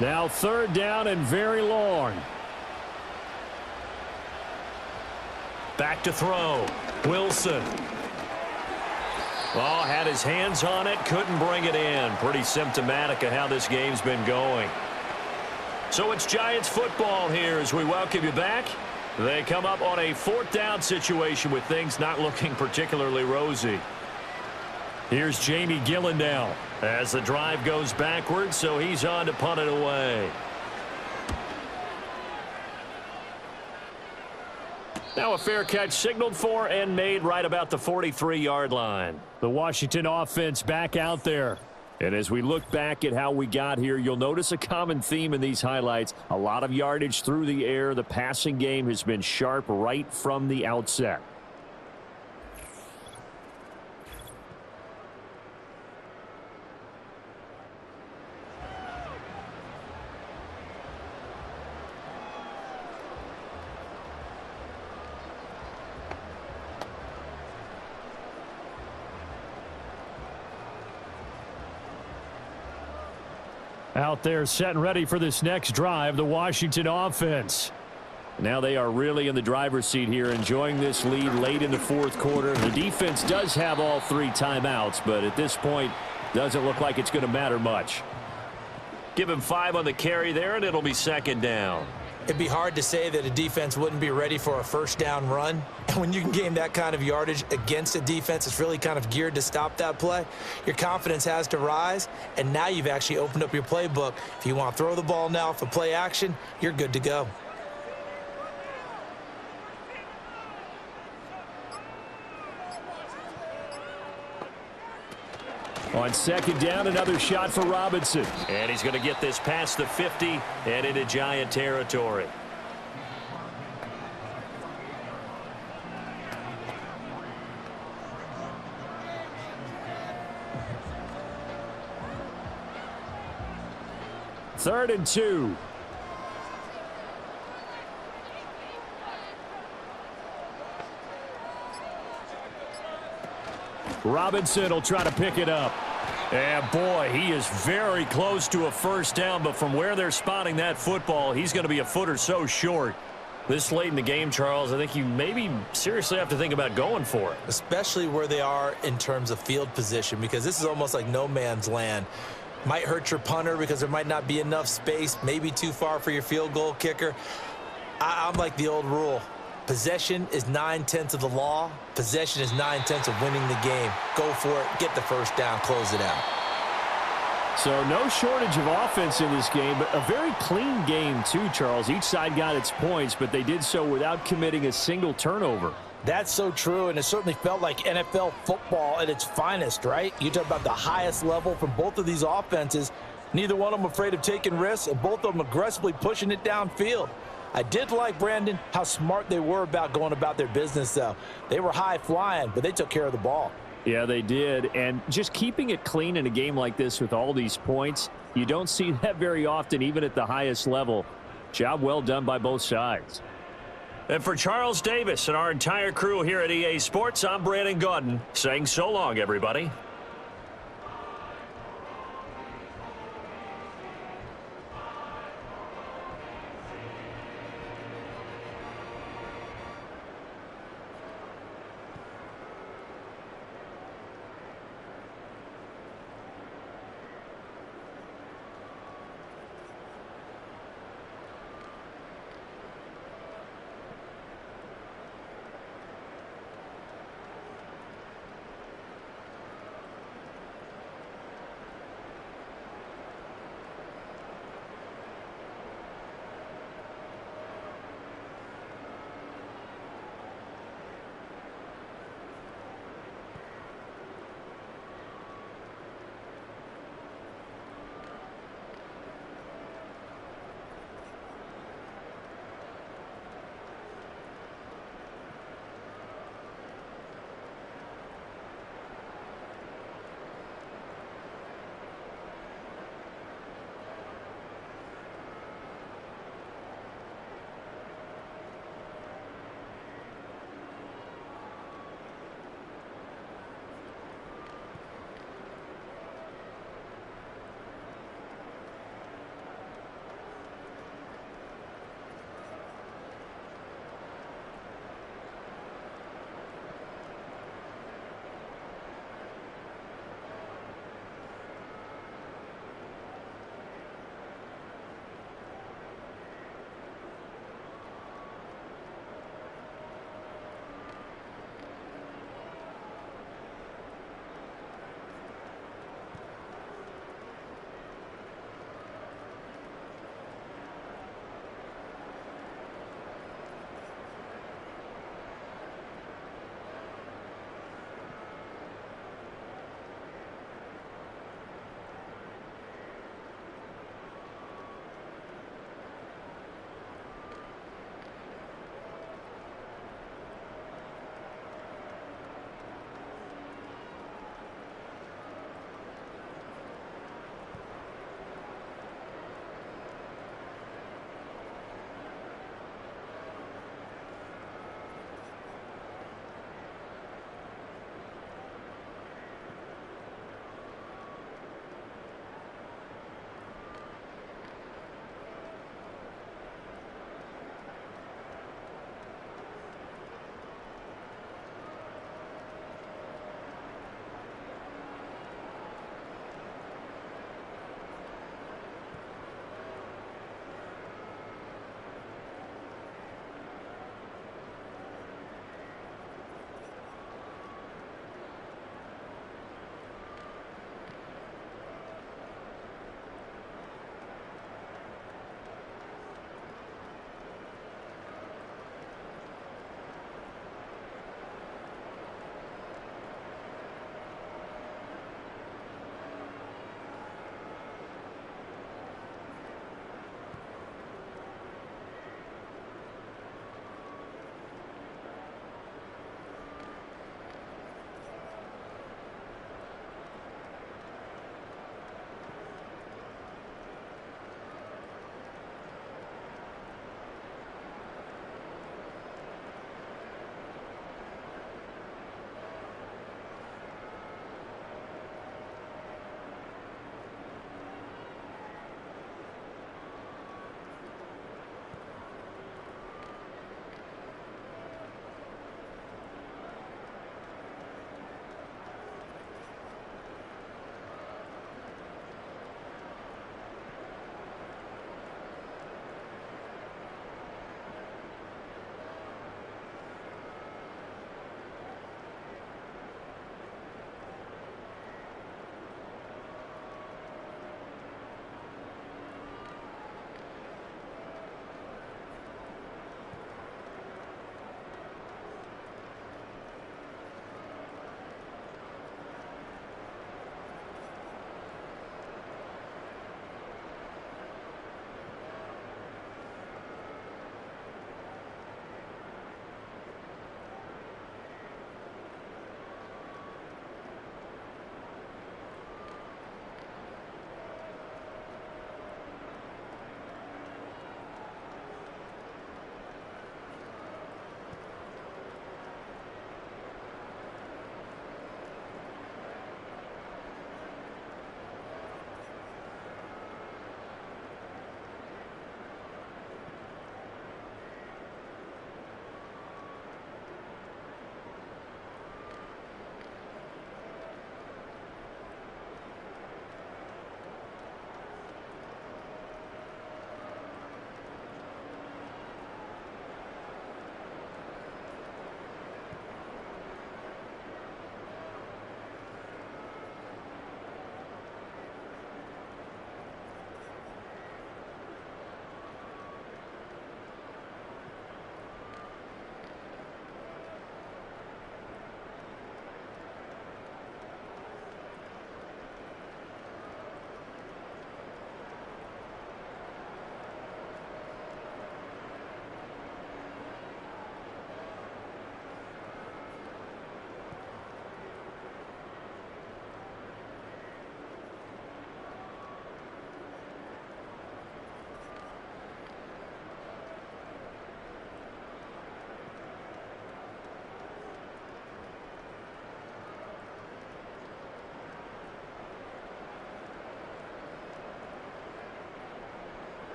Now 3rd down and very long. Back to throw. Wilson. Oh, had his hands on it, couldn't bring it in. Pretty symptomatic of how this game's been going. So it's Giants football here as we welcome you back. They come up on a 4th down situation with things not looking particularly rosy. Here's Jamie Gillen now as the drive goes backwards, so he's on to punt it away. Now a fair catch signaled for and made right about the 43-yard line. The Washington offense back out there. And as we look back at how we got here, you'll notice a common theme in these highlights. A lot of yardage through the air. The passing game has been sharp right from the outset. Out there set and ready for this next drive, the Washington offense. Now they are really in the driver's seat here, enjoying this lead late in the 4th quarter. The defense does have all 3 timeouts, but at this point, doesn't look like it's going to matter much. Give him 5 on the carry there, and it'll be 2nd down. It'd be hard to say that a defense wouldn't be ready for a 1st down run. And when you can gain that kind of yardage against a defense that's really kind of geared to stop that play, your confidence has to rise, and now you've actually opened up your playbook. If you want to throw the ball now for play action, you're good to go. On 2nd down, another shot for Robinson. And he's going to get this past the 50 and into Giant territory. Third and 2. Robinson will try to pick it up. And boy, he is very close to a first down, but from where they're spotting that football, he's going to be a foot or so short. This late in the game, Charles, I think you maybe seriously have to think about going for it. Especially where they are in terms of field position, because this is almost like no man's land. Might hurt your punter because there might not be enough space, maybe too far for your field goal kicker. I'm like the old rule. Possession is 9/10 of the law. Possession is 9/10 of winning the game. Go for it. Get the first down. Close it out. So no shortage of offense in this game, but a very clean game too, Charles. Each side got its points, but they did so without committing a single turnover. That's so true, and it certainly felt like NFL football at its finest, right? You talk about the highest level from both of these offenses. Neither one of them afraid of taking risks, and both of them aggressively pushing it downfield. I did like, Brandon, how smart they were about going about their business, though. They were high-flying, but they took care of the ball. Yeah, they did. And just keeping it clean in a game like this with all these points, you don't see that very often, even at the highest level. Job well done by both sides. And for Charles Davis and our entire crew here at EA Sports, I'm Brandon Gaudin saying so long, everybody.